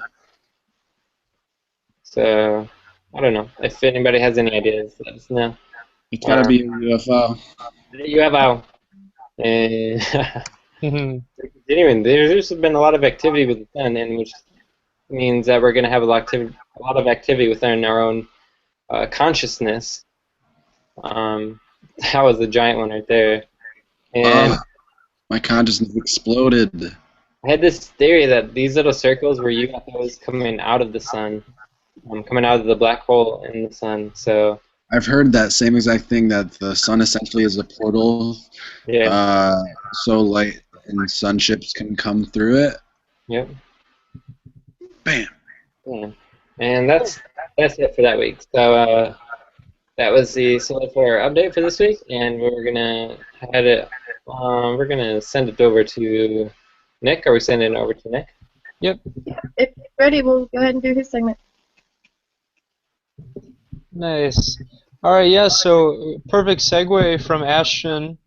So I don't know. If anybody has any ideas, let us know. It's gotta be a UFO. UFO. Continuing, there's been a lot of activity with the sun, and which means that we're going to have a lot of activity within our own consciousness. That was a giant one right there. And my consciousness exploded. I had this theory that these little circles were UFOs coming out of the sun, coming out of the black hole in the sun. So I've heard that same exact thing, that the sun essentially is a portal. Yeah. So light and sun ships can come through it. Yep. Bam. Yeah. And that's it for that week. So that was the Solar Flare update for this week, and we're gonna head it. We're gonna send it over to Nick. Are we sending it over to Nick? Yep. If he's ready, we'll go ahead and do his segment. Nice. All right, yeah, so perfect segue from Ashton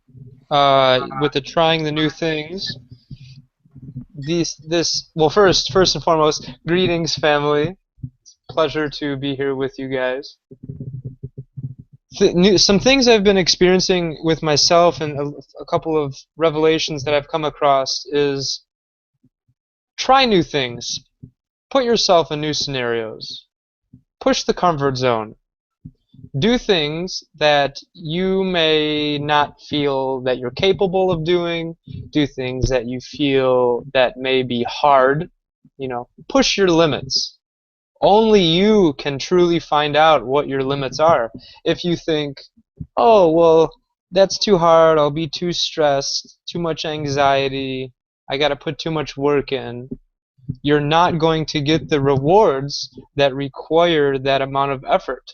with the trying the new things. Well, first and foremost, greetings, family. It's a pleasure to be here with you guys. Some things I've been experiencing with myself and a couple of revelations that I've come across is try new things. Put yourself in new scenarios. Push the comfort zone. Do things that you may not feel that you're capable of doing. Do things that you feel that may be hard. You know, push your limits. Only you can truly find out what your limits are. If you think, oh, well, that's too hard, I'll be too stressed, too much anxiety, I gotta put too much work in, you're not going to get the rewards that require that amount of effort.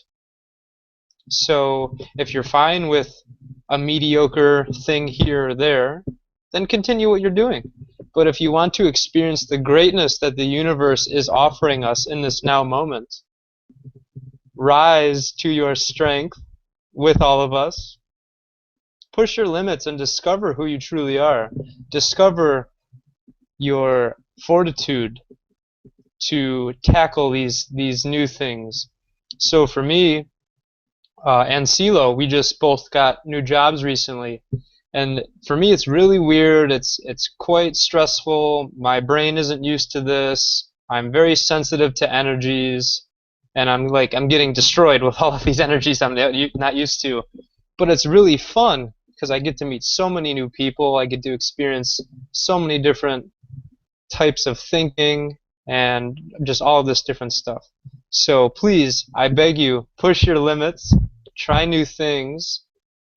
So if you're fine with a mediocre thing here or there, then continue what you're doing. But if you want to experience the greatness that the universe is offering us in this now moment, rise to your strength with all of us. Push your limits and discover who you truly are. Discover your fortitude to tackle these new things. So for me and CeeLo, we just both got new jobs recently. And for me, it's really weird. It's quite stressful. My brain isn't used to this. I'm very sensitive to energies, and I'm getting destroyed with all of these energies I'm not used to. But it's really fun because I get to meet so many new people. I get to experience so many different types of thinking and just all of this different stuff. So please, I beg you, push your limits, try new things,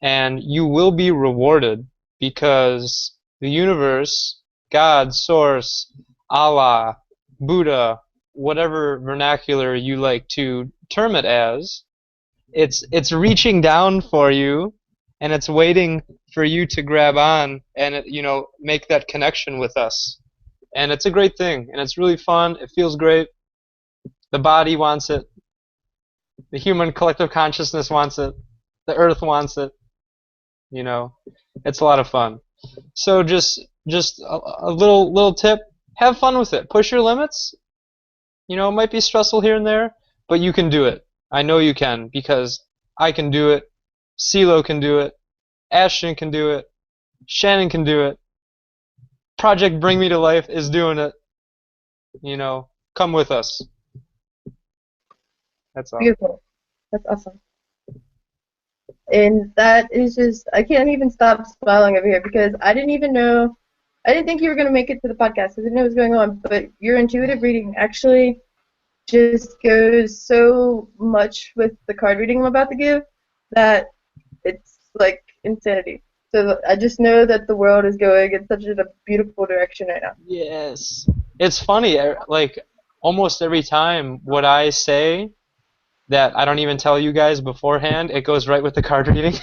and you will be rewarded because the universe, God, Source, Allah, Buddha, whatever vernacular you like to term it as, it's reaching down for you, and it's waiting for you to grab on and make that connection with us. And it's a great thing, and it's really fun. It feels great. The body wants it. The human collective consciousness wants it. The earth wants it. It's a lot of fun. So just just a little tip: have fun with it. Push your limits. You know, it might be stressful here and there, but you can do it. I know you can because I can do it. CeeLo can do it. Ashton can do it. Shannon can do it. Project Bring Me to Life is doing it. You know, come with us. That's all. Beautiful. That's awesome. And that is just, I can't even stop smiling over here because I didn't think you were going to make it to the podcast. I didn't know what was going on, but your intuitive reading actually just goes so much with the card reading I'm about to give that it's like insanity. So I just know that the world is going in such a beautiful direction right now. Yes. It's funny, like, almost every time what I say that I don't even tell you guys beforehand, it goes right with the card reading.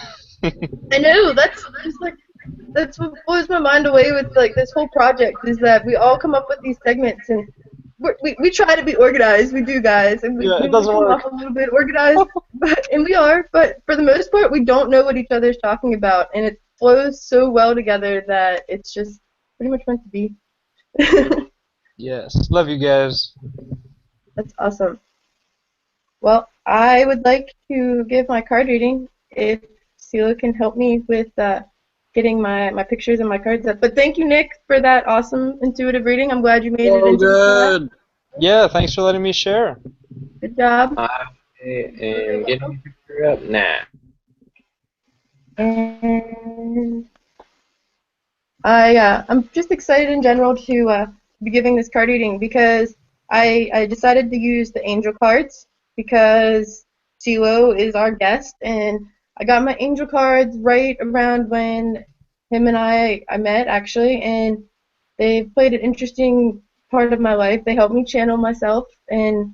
I know, that's what blows my mind away with like this whole project is that we all come up with these segments and we try to be organized, we do, guys, and we Yeah, it doesn't come work. off a little bit organized, and we are, but for the most part, we don't know what each other's talking about, and it flows so well together that it's just pretty much meant to be. Yes. Love you guys. That's awesome. Well, I would like to give my card reading if CeeLo can help me with getting my pictures and my cards up. But thank you, Nick, for that awesome intuitive reading. I'm glad you made it into the class. Yeah, thanks for letting me share. Good job. I am getting a picture up now. And I'm just excited in general to be giving this card reading because I decided to use the angel cards because CeeLo is our guest, and I got my angel cards right around when him and I met, actually, and they've played an interesting part of my life. They helped me channel myself and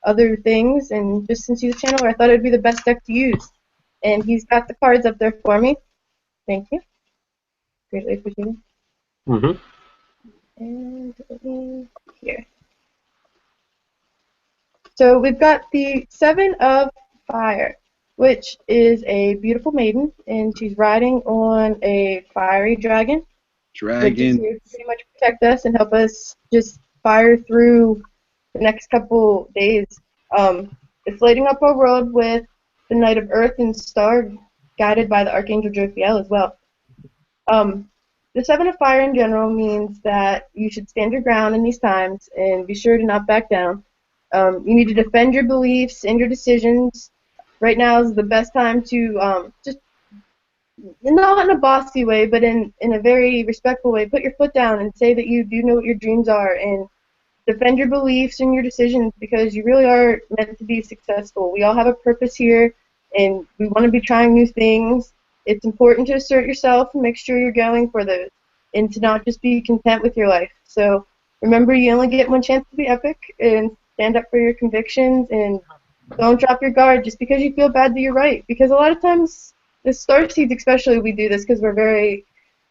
other things, and just since he's a channeler, I thought it would be the best deck to use. And he's got the cards up there for me. Thank you. Greatly appreciated. Mm-hmm. And here. So we've got the Seven of Fire, which is a beautiful maiden, and she's riding on a fiery dragon, which is here to pretty much protect us and help us just fire through the next couple days. It's lighting up our world with the Knight of Earth and Star, guided by the Archangel Jophiel as well. The Seven of Fire in general means that you should stand your ground in these times and be sure to not back down. You need to defend your beliefs and your decisions. Right now is the best time to just, not in a bossy way, but in a very respectful way, put your foot down and say that you do know what your dreams are and defend your beliefs and your decisions because you really are meant to be successful. We all have a purpose here, and we want to be trying new things. It's important to assert yourself and make sure you're going for those, and to not just be content with your life. So remember, you only get one chance to be epic, and stand up for your convictions, and don't drop your guard just because you feel bad that you're right. Because a lot of times, the starseeds especially, we do this because we're very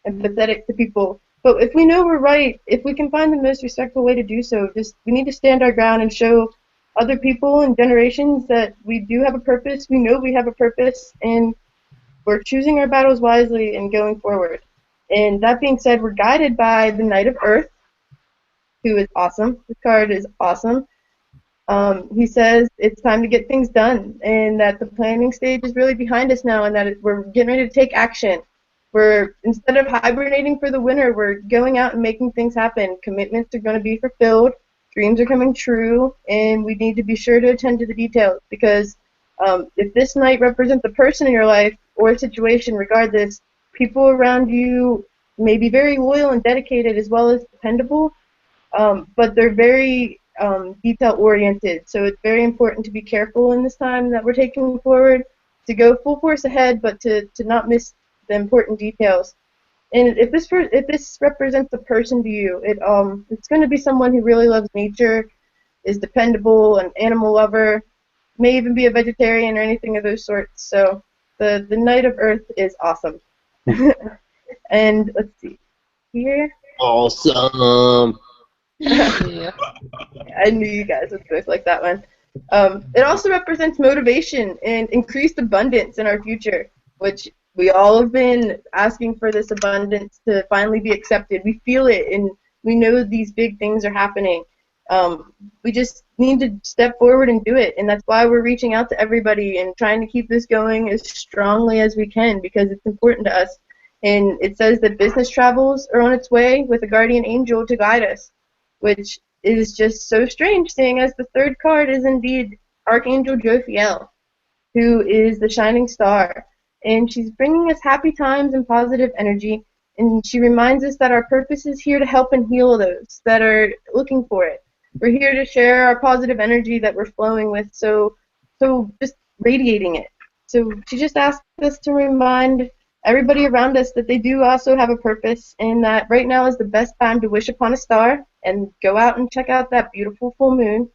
empathetic to people. But if we know we're right, if we can find the most respectful way to do so, we need to stand our ground and show other people and generations that we do have a purpose, we know we have a purpose, and we're choosing our battles wisely and going forward. And that being said, we're guided by the Knight of Earth, who is awesome. This card is awesome. He says it's time to get things done, and that the planning stage is really behind us now, and that we're getting ready to take action. Instead of hibernating for the winter, we're going out and making things happen. Commitments are going to be fulfilled, dreams are coming true, and we need to be sure to attend to the details because if this night represents a person in your life or a situation, regardless, people around you may be very loyal and dedicated as well as dependable, but they're very detail-oriented, so it's very important to be careful in this time that we're taking forward, to go full force ahead, but to not miss the important details. And if this represents a person to you, it's going to be someone who really loves nature, is dependable, an animal lover, may even be a vegetarian or anything of those sorts. So the Knight of Earth is awesome. And let's see here. Awesome. Yeah. I knew you guys would both like that one. It also represents motivation and increased abundance in our future, which we all have been asking for this abundance to finally be accepted. We feel it, and we know these big things are happening. We just need to step forward and do it, and that's why we're reaching out to everybody and trying to keep this going as strongly as we can, because it's important to us. And it says that business travels are on its way with a guardian angel to guide us, which is just so strange, seeing as the third card is indeed Archangel Jophiel, who is the shining star. And she's bringing us happy times and positive energy, and she reminds us that our purpose is here to help and heal those that are looking for it. We're here to share our positive energy that we're flowing with, so just radiating it. So she just asked us to remind everybody around us that they do also have a purpose, and that right now is the best time to wish upon a star and go out and check out that beautiful full moon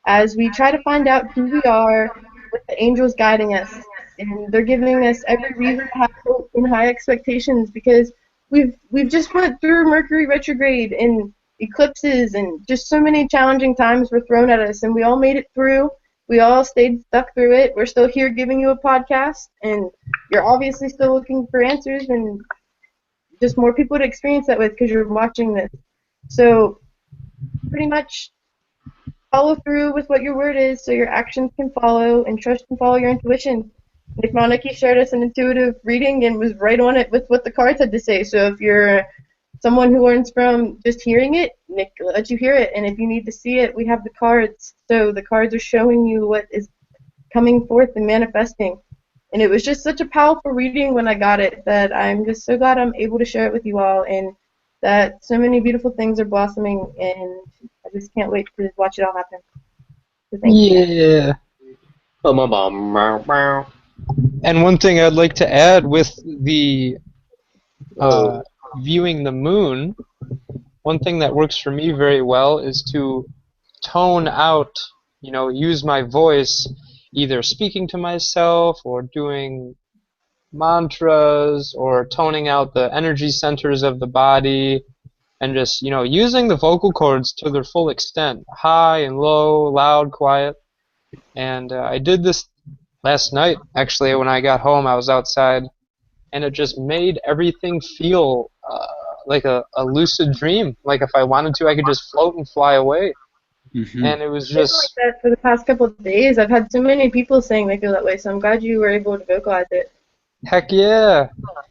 as we try to find out who we are with the angels guiding us. And they're giving us every reason to have hope and high expectations, because we've just went through Mercury retrograde and eclipses, and just so many challenging times were thrown at us, and we all made it through. We all stayed stuck through it. We're still here giving you a podcast, and you're obviously still looking for answers and just more people to experience that with because you're watching this. So pretty much follow through with what your word is so your actions can follow, and trust and follow your intuition. Nick Malnicki shared us an intuitive reading and was right on it with what the cards had to say. So if you're someone who learns from just hearing it, Nick lets you hear it. And if you need to see it, we have the cards. So the cards are showing you what is coming forth and manifesting. And it was just such a powerful reading when I got it that I'm just so glad I'm able to share it with you all, and that so many beautiful things are blossoming, and I just can't wait to watch it all happen. So thank you. And one thing I'd like to add with the viewing the moon, one thing that works for me very well is to tone out, use my voice, either speaking to myself or doing mantras or toning out the energy centers of the body, and just, using the vocal cords to their full extent, high and low, loud, quiet. And I did this last night, actually. When I got home, I was outside, and it just made everything feel like a lucid dream. Like if I wanted to, I could just float and fly away. Mm-hmm. And it was just like that for the past couple of days. I've had so many people saying they feel that way, so I'm glad you were able to vocalize it. Heck yeah.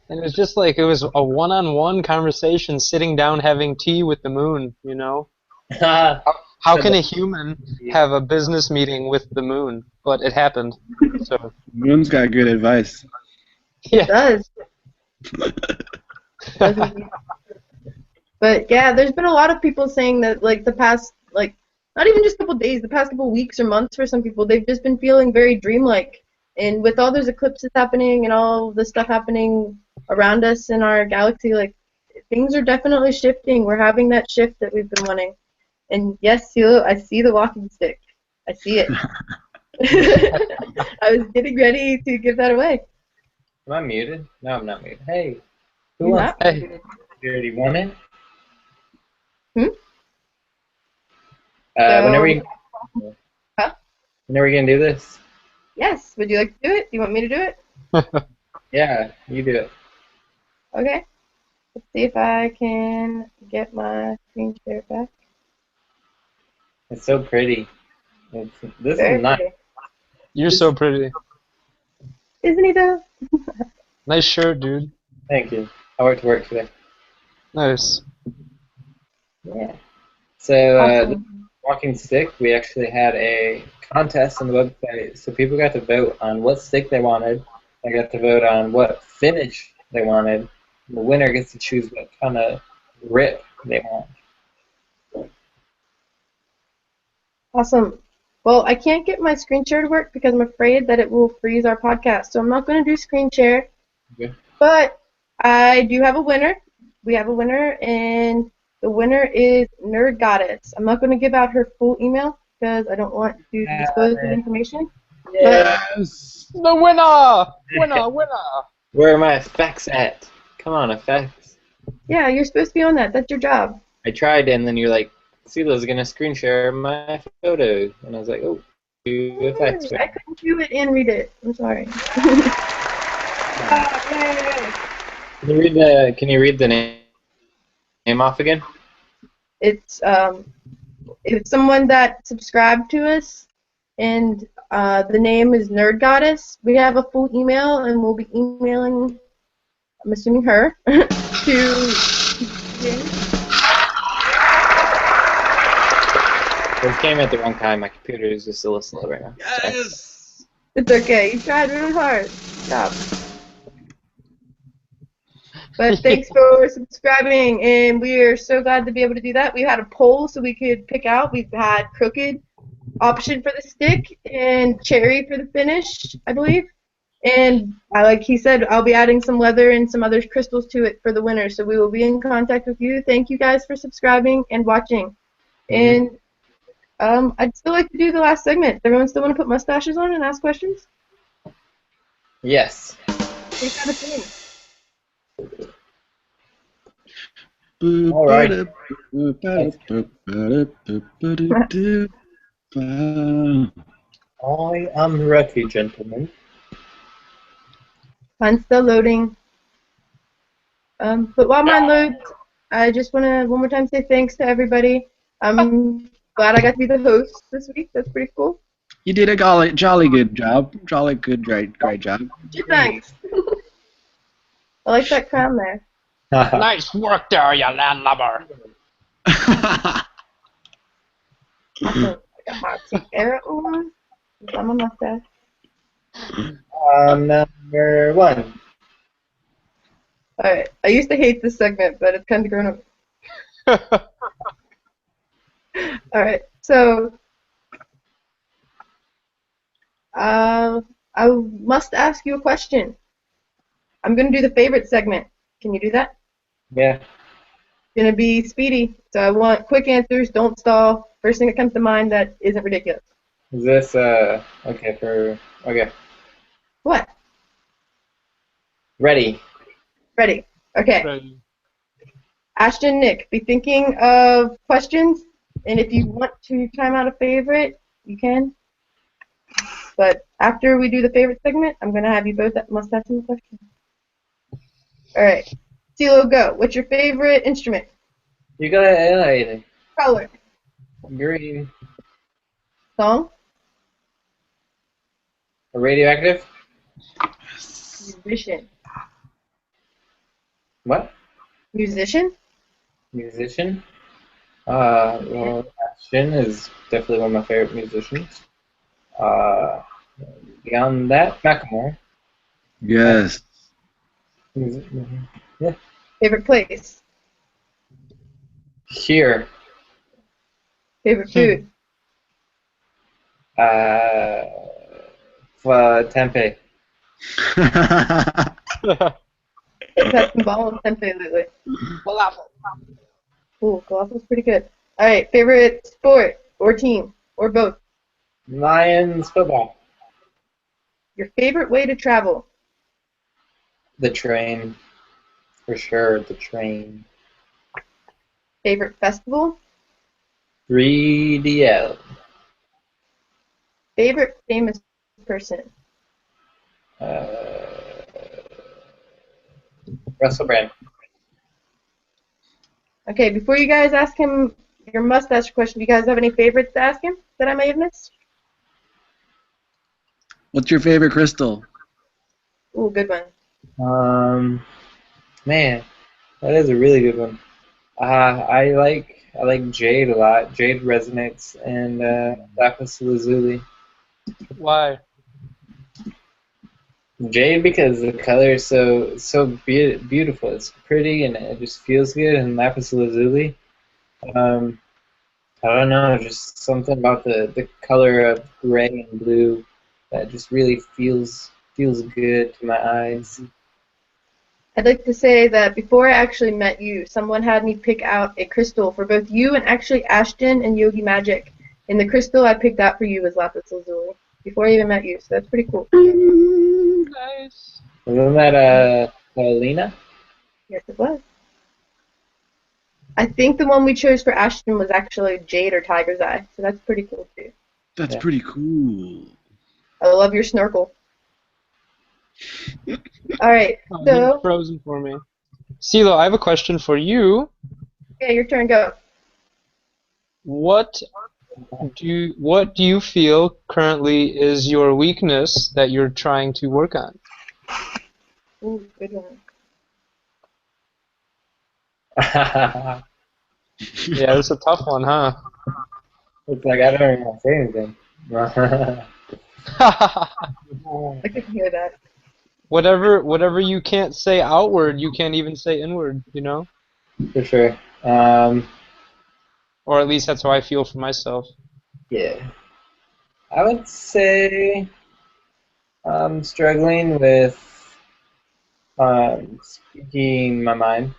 And it was just like it was a one-on-one conversation, sitting down having tea with the moon, How can a human have a business meeting with the moon? But it happened. So Moon's got good advice. Yeah. It does. But yeah, there's been a lot of people saying that, like, the past, like, not even just a couple days, the past couple weeks or months for some people, they've just been feeling very dreamlike. And with all those eclipses happening and all the stuff happening around us in our galaxy, like, things are definitely shifting. We're having that shift that we've been wanting. And yes, I see the walking stick. I see it. I was getting ready to give that away. Am I muted? No, I'm not muted. Hey, who wants? Hey, you already won it? When are we gonna do this? Yes. Would you like to do it? Do you want me to do it? Yeah, you do it. Okay. Let's see if I can get my screen share back. It's so pretty. This is nice. You're so pretty. Isn't he though? Nice shirt, dude. Thank you. I went to work today. Nice. Yeah. So, Awesome. Walking stick, we actually had a contest on the website, so people got to vote on what stick they wanted. They got to vote on what finish they wanted. The winner gets to choose what kind of grip they want. Awesome. Well, I can't get my screen share to work because I'm afraid that it will freeze our podcast, so I'm not going to do screen share. Okay. But I do have a winner. We have a winner, and the winner is Nerd Goddess. I'm not going to give out her full email because I don't want to disclose the information. Yes! The winner! Winner! Where are my effects at? Come on, effects. Yeah, you're supposed to be on that. That's your job. I tried, and then you're like, Sila's going to screen share my photo. And I was like, oh, do effects. I couldn't do it and read it. I'm sorry. Yay! Can you read the name off again? It's someone that subscribed to us, and the name is Nerd Goddess. We have a full email, and we'll be emailing, I'm assuming her, to. This came at the wrong time. My computer is just a little slow right now. Sorry. Yes. It's okay. You tried really hard. Stop. But thanks for subscribing, and we are so glad to be able to do that. We had a poll so we could pick out. We've had crooked option for the stick and cherry for the finish, I believe. And like he said, I'll be adding some leather and some other crystals to it for the winner. So we will be in contact with you. Thank you guys for subscribing and watching. And I'd still like to do the last segment. Everyone still want to put mustaches on and ask questions? Yes. We got a thing. All right. I am ready, gentlemen. Mine's still loading. But while mine loads, I just want to one more time say thanks to everybody. I'm glad I got to be the host this week. That's pretty cool. You did a jolly good job. Jolly good, great job. Thanks. I like that crown there. Nice work there, you landlubber. Awesome. I got my mascara on. I'm a mustache. Number 1. Alright. I used to hate this segment, but it's kind of grown up. Alright. So, I must ask you a question. I'm going to do the favorite segment. Can you do that? Yeah. Going to be speedy. So I want quick answers. Don't stall. First thing that comes to mind that isn't ridiculous. Is this okay? What? Ready. Ready. Okay. Ready. Ashton, Nick, be thinking of questions, and if you want to time out a favorite, you can. But after we do the favorite segment, I'm going to have you both must have some questions. Alright. CeeLo, go. What's your favorite instrument? You got anything? Color. Green. Song? Radioactive? Musician. What? Musician? Musician? Well, Ashton is definitely one of my favorite musicians. Beyond that, Macklemore. Yes. Yeah. Favorite place? Here. Favorite food? Tempe. I've had some ball and tempeh lately. Falafel. Ooh, falafel's pretty good. Alright, favorite sport or team or both? Lions football. Your favorite way to travel? The train. For sure, the train. Favorite festival? 3DL. Favorite famous person? Russell Brand. Okay, before you guys ask him your mustache question, do you guys have any favorites to ask him that I may have missed? What's your favorite crystal? Ooh, good one. Man, that is a really good one. I like Jade a lot. Jade resonates, and lapis lazuli. Why? Jade because the color is so beautiful. It's pretty and it just feels good. And lapis lazuli, I don't know, just something about the color of gray and blue that just really feels good to my eyes. I'd like to say that before I actually met you, someone had me pick out a crystal for both you and actually Ashton and Yogi Magic. And the crystal I picked out for you was lapis lazuli before I even met you, so that's pretty cool. Nice. Wasn't that Lena? Yes, it was. I think the one we chose for Ashton was actually Jade or Tiger's Eye, so that's pretty cool too. That's Yeah. pretty cool. I love your snorkel. All right. Oh, he was So, frozen for me. CeeLo, I have a question for you. yeah, your turn. Go. What what do you feel currently is your weakness that you're trying to work on? Ooh, good one. Yeah, it's a tough one, huh? It's like I don't even want to say anything. I can hear that. Whatever you can't say outward, you can't even say inward, you know? For sure. Or at least that's how I feel for myself. Yeah. I would say I'm struggling with speaking my mind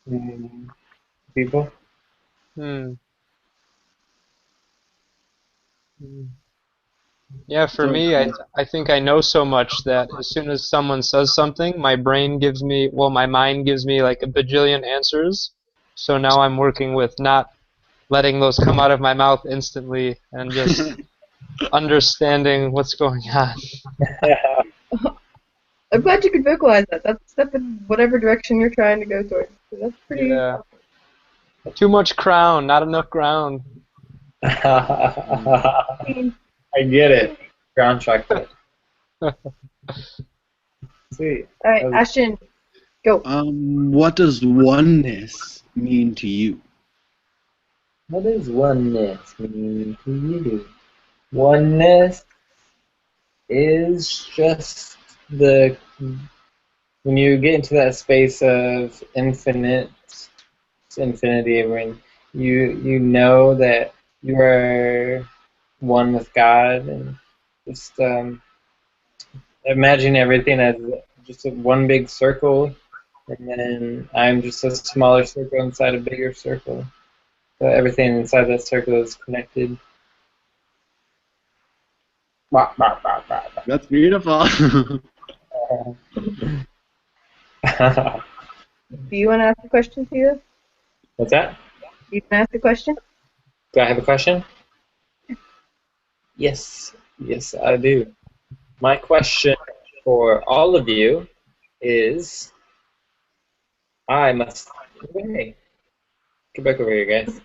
to people. Hmm. Hmm. Yeah, for So, me, I think I know so much that as soon as someone says something, my mind gives me like a bajillion answers. So now I'm working with not letting those come out of my mouth instantly and just understanding what's going on. I'm glad you could vocalize that. That's a step in whatever direction you're trying to go towards. So that's pretty. Yeah. Too much crown, not enough ground. I get it. Ground chocolate. Sweet. All right, Ashton, go. what does oneness mean to you? What does oneness mean to you? Oneness is just when you get into that space of infinity, when you know that you are one with God, and just imagine everything as just one big circle, and then I'm just a smaller circle inside a bigger circle. So everything inside that circle is connected. Bah, bah, bah, bah, That's beautiful. bah. Do you want to ask a question, Tia? What's that? Do you want to ask a question? Do I have a question? Yes, yes, I do. My question for all of you is, I must. Hey, get back over here, guys.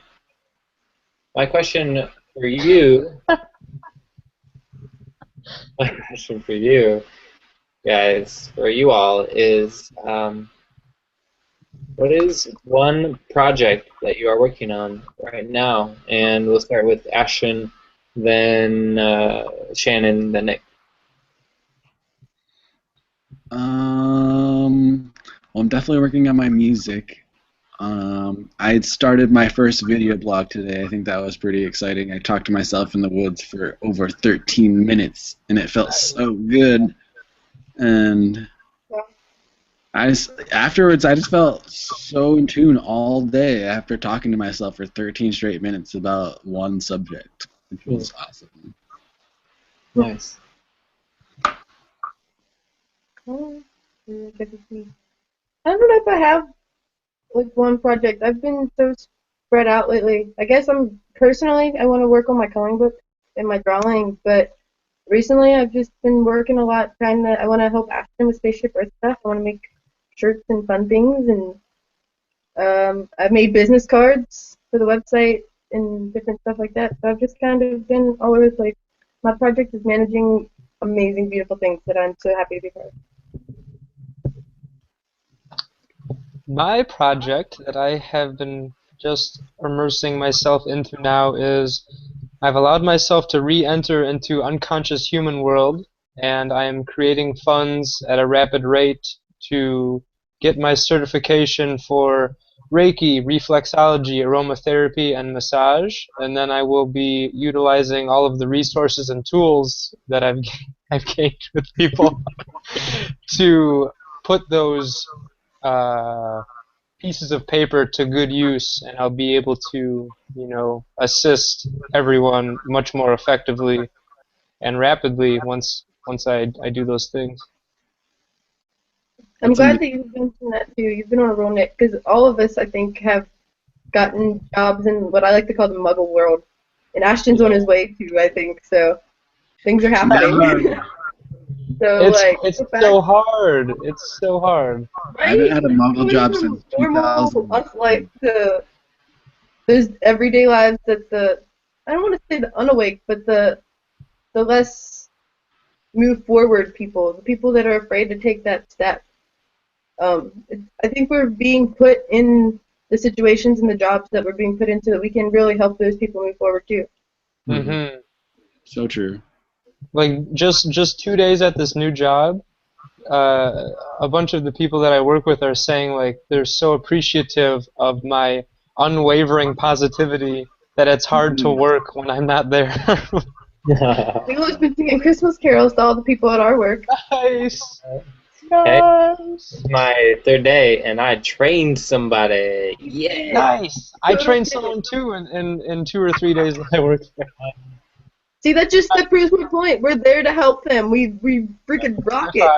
My question for you, my question for you guys, for you all, is what is one project that you are working on right now? And we'll start with Ashton, then Shannon, then Nick. Well, I'm definitely working on my music. I started my first video blog today. I think that was pretty exciting. I talked to myself in the woods for over 13 minutes, and it felt so good. And afterwards, I just felt so in tune all day after talking to myself for 13 straight minutes about one subject, which was awesome. Nice. I don't know if I have like one project. I've been so spread out lately. I guess I want to work on my coloring book and my drawing, but recently I've just been working a lot I want to help Ashton with Spaceship Earth stuff. I want to make shirts and fun things, and I've made business cards for the website and different stuff like that. So I've just kind of been all over the place. My project is managing amazing, beautiful things that I'm so happy to be part of. My project that I have been just immersing myself into now is I've allowed myself to re-enter into unconscious human world, and I am creating funds at a rapid rate to get my certification for Reiki, reflexology, aromatherapy, and massage, and then I will be utilizing all of the resources and tools that I've gained with people to put those pieces of paper to good use, and I'll be able to, assist everyone much more effectively and rapidly once I do those things. I'm glad that you mentioned that too. You've been on a roll, Nick, because all of us, I think, have gotten jobs in what I like to call the Muggle world, and Ashton's on his way too, I think. So things are happening. So like, It's get back, so hard. It's so hard. I haven't right? had a model Going job from since normal us 2000. life to those everyday lives that I don't want to say the unawake, but the less move forward people, the people that are afraid to take that step. I think we're being put in the situations and the jobs that we're being put into that we can really help those people move forward too. Hmm. So true. Like just 2 days at this new job, a bunch of the people that I work with are saying like they're so appreciative of my unwavering positivity that it's hard to work when I'm not there. Milo's been singing Christmas carols to all the people at our work. Nice. Hey, Nice. it's my third day, and I trained somebody. Yeah. Nice. I Total trained kid. someone too in 2 or 3 days that I worked there. See, that proves my point. We're there to help them. We freaking rock it.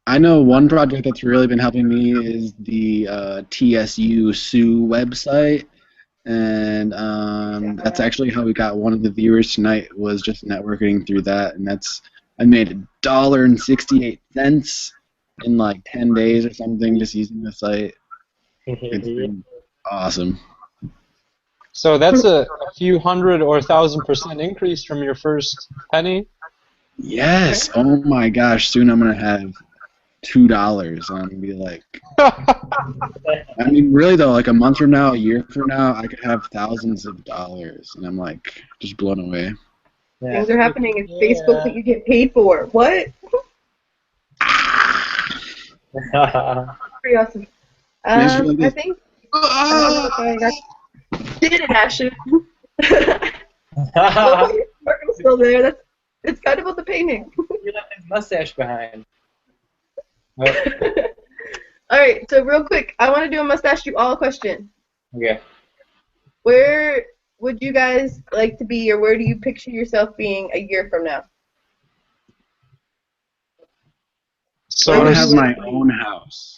I know one project that's really been helping me is the TSU Sue website, and that's actually how we got one of the viewers tonight. Was just networking through that, and I made $1.68 in like 10 days or something just using the site. It's been awesome. So that's a few hundred or 1,000% increase from your first penny. Yes. Oh my gosh. Soon I'm gonna have $2, and I'm gonna be like, I mean, really though, like a month from now, a year from now, I could have thousands of dollars, and I'm like just blown away. Things are happening. It's Facebook that you get paid for. What? Pretty awesome. I think I don't know if I got did it, Ashton. Sparkle's still there. It's kind of about the painting. You left his mustache behind. All right, so real quick, I want to do a mustache you all question. Okay. Where would you guys like to be, or where do you picture yourself being a year from now? So I want to have my own house.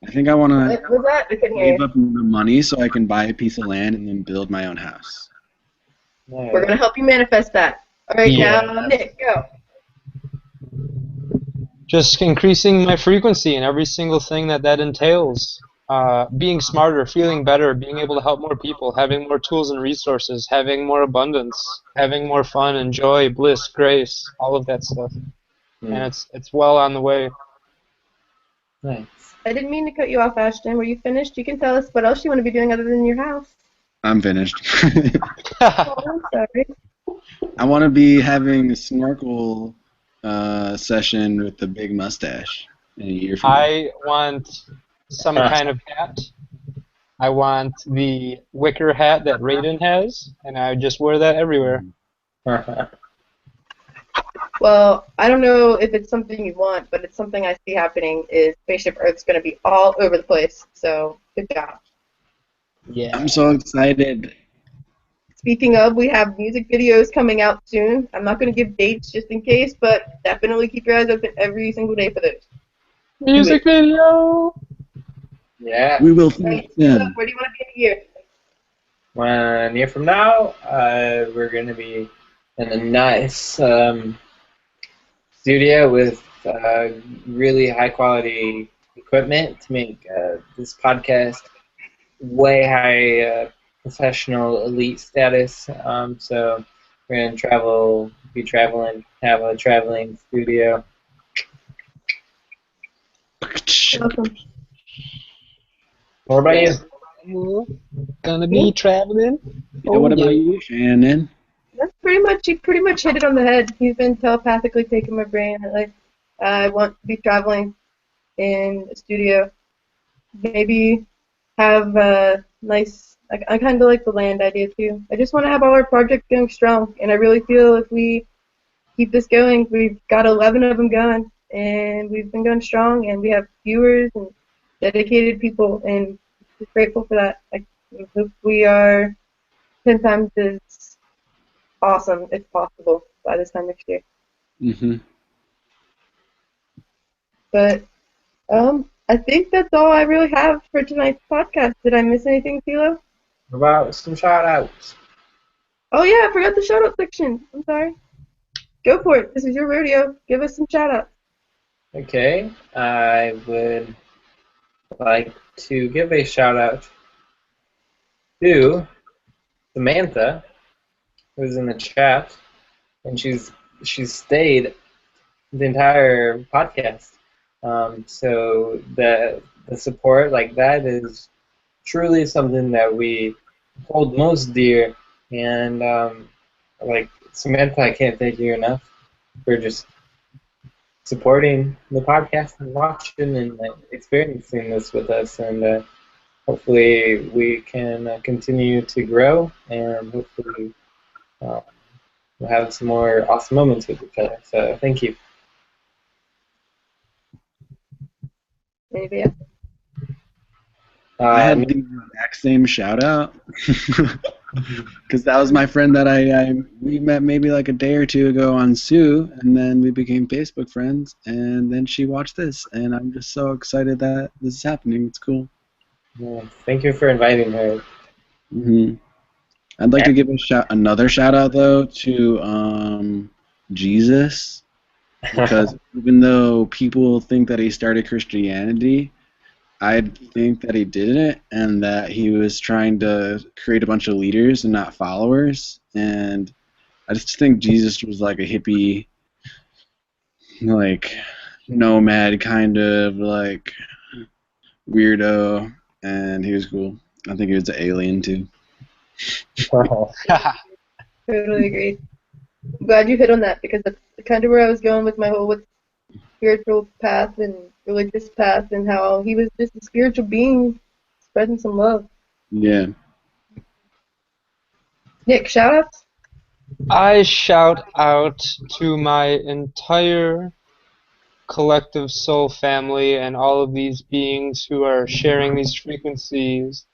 I think I want to What was that? I couldn't hear save you. up the money so I can buy a piece of land and then build my own house. We're gonna help you manifest that. All right, now Nick, go. Just increasing my frequency in every single thing that entails. Being smarter, feeling better, being able to help more people, having more tools and resources, having more abundance, having more fun and joy, bliss, grace, all of that stuff. And it's well on the way. Nice. I didn't mean to cut you off, Ashton. Were you finished? You can tell us what else you want to be doing other than your house. I'm finished. Oh, I'm sorry. I want to be having a snorkel session with the big mustache in a year from now. I want some kind of hat. I want the wicker hat that Raiden has, and I just wear that everywhere. Well, I don't know if it's something you want, but it's something I see happening is Spaceship Earth's going to be all over the place. So, good job. Yeah. I'm so excited. Speaking of, we have music videos coming out soon. I'm not going to give dates just in case, but definitely keep your eyes open every single day for those. Music video! Yeah. We will Right, finish them. so where do you want to be in a year? 1 year from now, we're going to be in a nice studio with really high quality equipment to make this podcast way high professional elite status. So we're going to be traveling, have a traveling studio. Welcome. What about you? Gonna be traveling. What about you, Shannon? That's he pretty much hit it on the head. He's been telepathically taking my brain. Like, I want to be traveling in a studio. Maybe have a nice, I kind of like the land idea too. I just want to have all our projects going strong, and I really feel if we keep this going, we've got 11 of them going, and we've been going strong, and we have viewers and dedicated people, and just grateful for that. I hope we are 10 times as awesome if possible by this time next year. Mm-hmm. But I think that's all I really have for tonight's podcast. Did I miss anything, Philo? What about some shout outs? Oh yeah, I forgot the shout out section. I'm sorry. Go Go for it. This is your rodeo. Give us some shout-outs. Okay, I would like to give a shout out to Samantha, who's in the chat, and she's stayed the entire podcast. So the support like that is truly something that we hold most dear, and like Samantha, I can't thank you enough for just supporting the podcast and watching and experiencing this with us, and hopefully we can continue to grow, and hopefully we'll have some more awesome moments with each other. So thank you. Maybe. I had the exact same shout out because that was my friend that we met maybe like a day or two ago on Sue, and then we became Facebook friends, and then she watched this, and I'm just so excited that this is happening. It's cool. Yeah, thank you for inviting her. I'd like to give another shout out though to Jesus, because even though people think that he started Christianity, I think that he didn't, and that he was trying to create a bunch of leaders and not followers. And I just think Jesus was like a hippie, like nomad kind of like weirdo, and he was cool. I think he was an alien too. Totally agree. I'm glad you hit on that, because that's kind of where I was going with my whole spiritual path and religious path, and how he was just a spiritual being spreading some love. Yeah. Nick, shout-outs? I shout out to my entire collective soul family and all of these beings who are sharing these frequencies.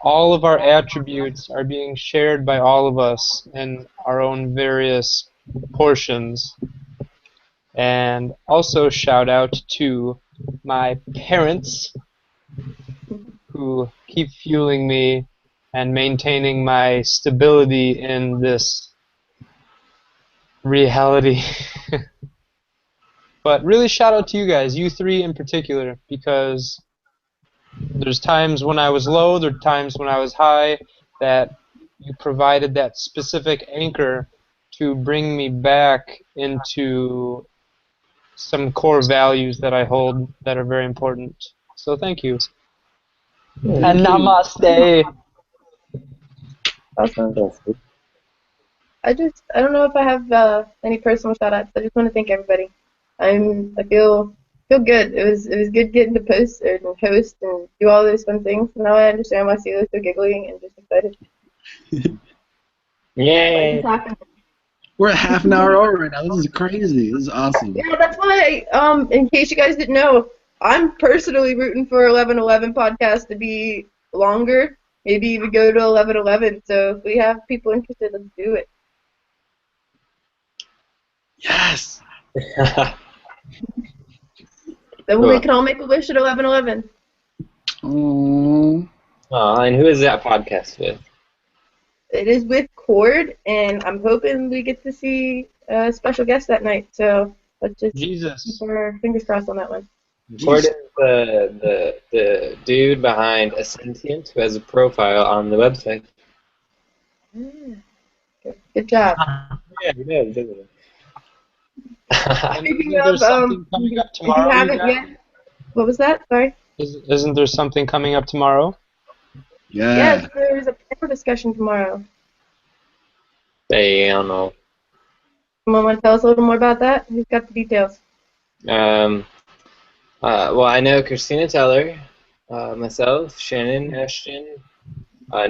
All of our attributes are being shared by all of us in our own various portions. And also shout out to my parents, who keep fueling me and maintaining my stability in this reality. But really shout out to you guys, you three in particular, because there's times when I was low, there are times when I was high, that you provided that specific anchor to bring me back into some core values that I hold that are very important. So thank you. And namaste. Awesome. I don't know if I have any personal shout-outs. I just want to thank everybody. I feel good. It was good getting to post and host and do all those fun things. Now I understand why Celia's so giggly and just excited. Yay! We're at half an hour over right now. This is crazy. This is awesome. Yeah, that's why, in case you guys didn't know, I'm personally rooting for 1111 podcast to be longer, maybe even go to 1111. So if we have people interested, let's do it. Yes. Then we can all make a wish at 1111. Oh. And who is that podcast with? It is with Cord, and I'm hoping we get to see a special guest that night. So let's just keep our fingers crossed on that one. Cord is the dude behind Ascentient, who has a profile on the website. Good job. Yeah, he does, doesn't he? Speaking of, if you haven't yet, what was that? Sorry. Isn't there something coming up tomorrow? Yeah. Yes, there's a paper discussion tomorrow. I don't know. Someone want to tell us a little more about that? Who's got the details? Well, I know Christina Teller, myself, Shannon, Ashton,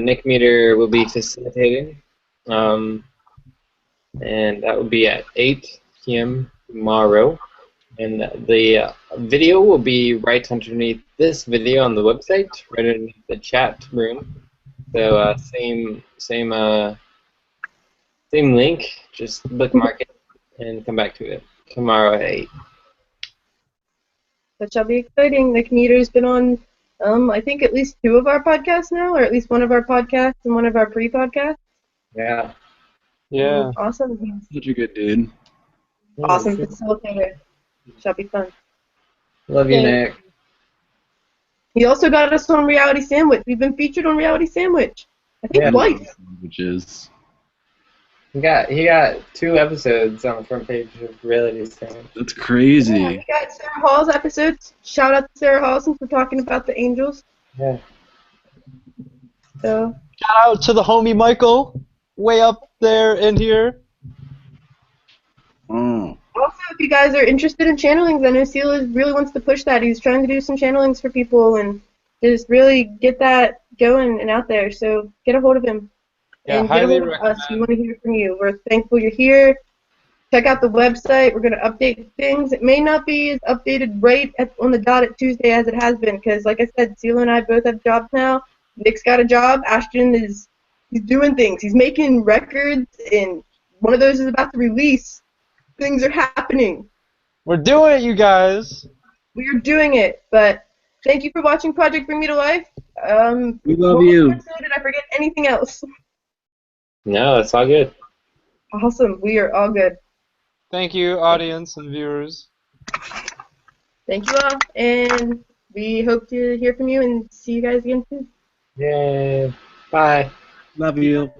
Nick Meter will be facilitating, and that will be at 8 p.m. tomorrow. And the video will be right underneath this video on the website, right underneath the chat room. So same link, just bookmark it and come back to it tomorrow at 8. That shall be exciting. Nick Meter's been on, I think at least 2 of our podcasts now, or at least one of our podcasts and one of our pre-podcasts. Yeah. Yeah. Awesome. He's Such a good dude. awesome facilitator. Shall be fun. Love you, Okay. Nick. He also got us on Reality Sandwich. We've been featured on Reality Sandwich. I think Yeah. twice. Which is He got 2 episodes on the front page of Reality Sandwich. that's crazy. Yeah, we got Sarah Hall's episodes. Shout out to Sarah Hall since we're talking about the Angels. Yeah. So Shout out to the homie Michael, way up there in here. Oh. also, if you guys are interested in channelings, I know Seal really wants to push that. He's trying to do some channelings for people and just really get that going and out there. So get a hold of him. Yeah, And get a highly hold of us. We recommend. want to hear from you. We're thankful you're here. Check out the website. We're going to update things. It may not be as updated right on the dot at Tuesday as it has been because, like I said, Seal and I both have jobs now. Nick's got a job. Ashton he's doing things. He's making records, and one of those is about to release. Things are happening. We're doing it, you guys. We are doing it. But thank you for watching Project Bring Me to Life. We love what was you. the episode? Did I forget anything else? No, it's all good. Awesome. We are all good. Thank you, audience and viewers. Thank you all, and we hope to hear from you and see you guys again soon. Yay. Bye. Love you.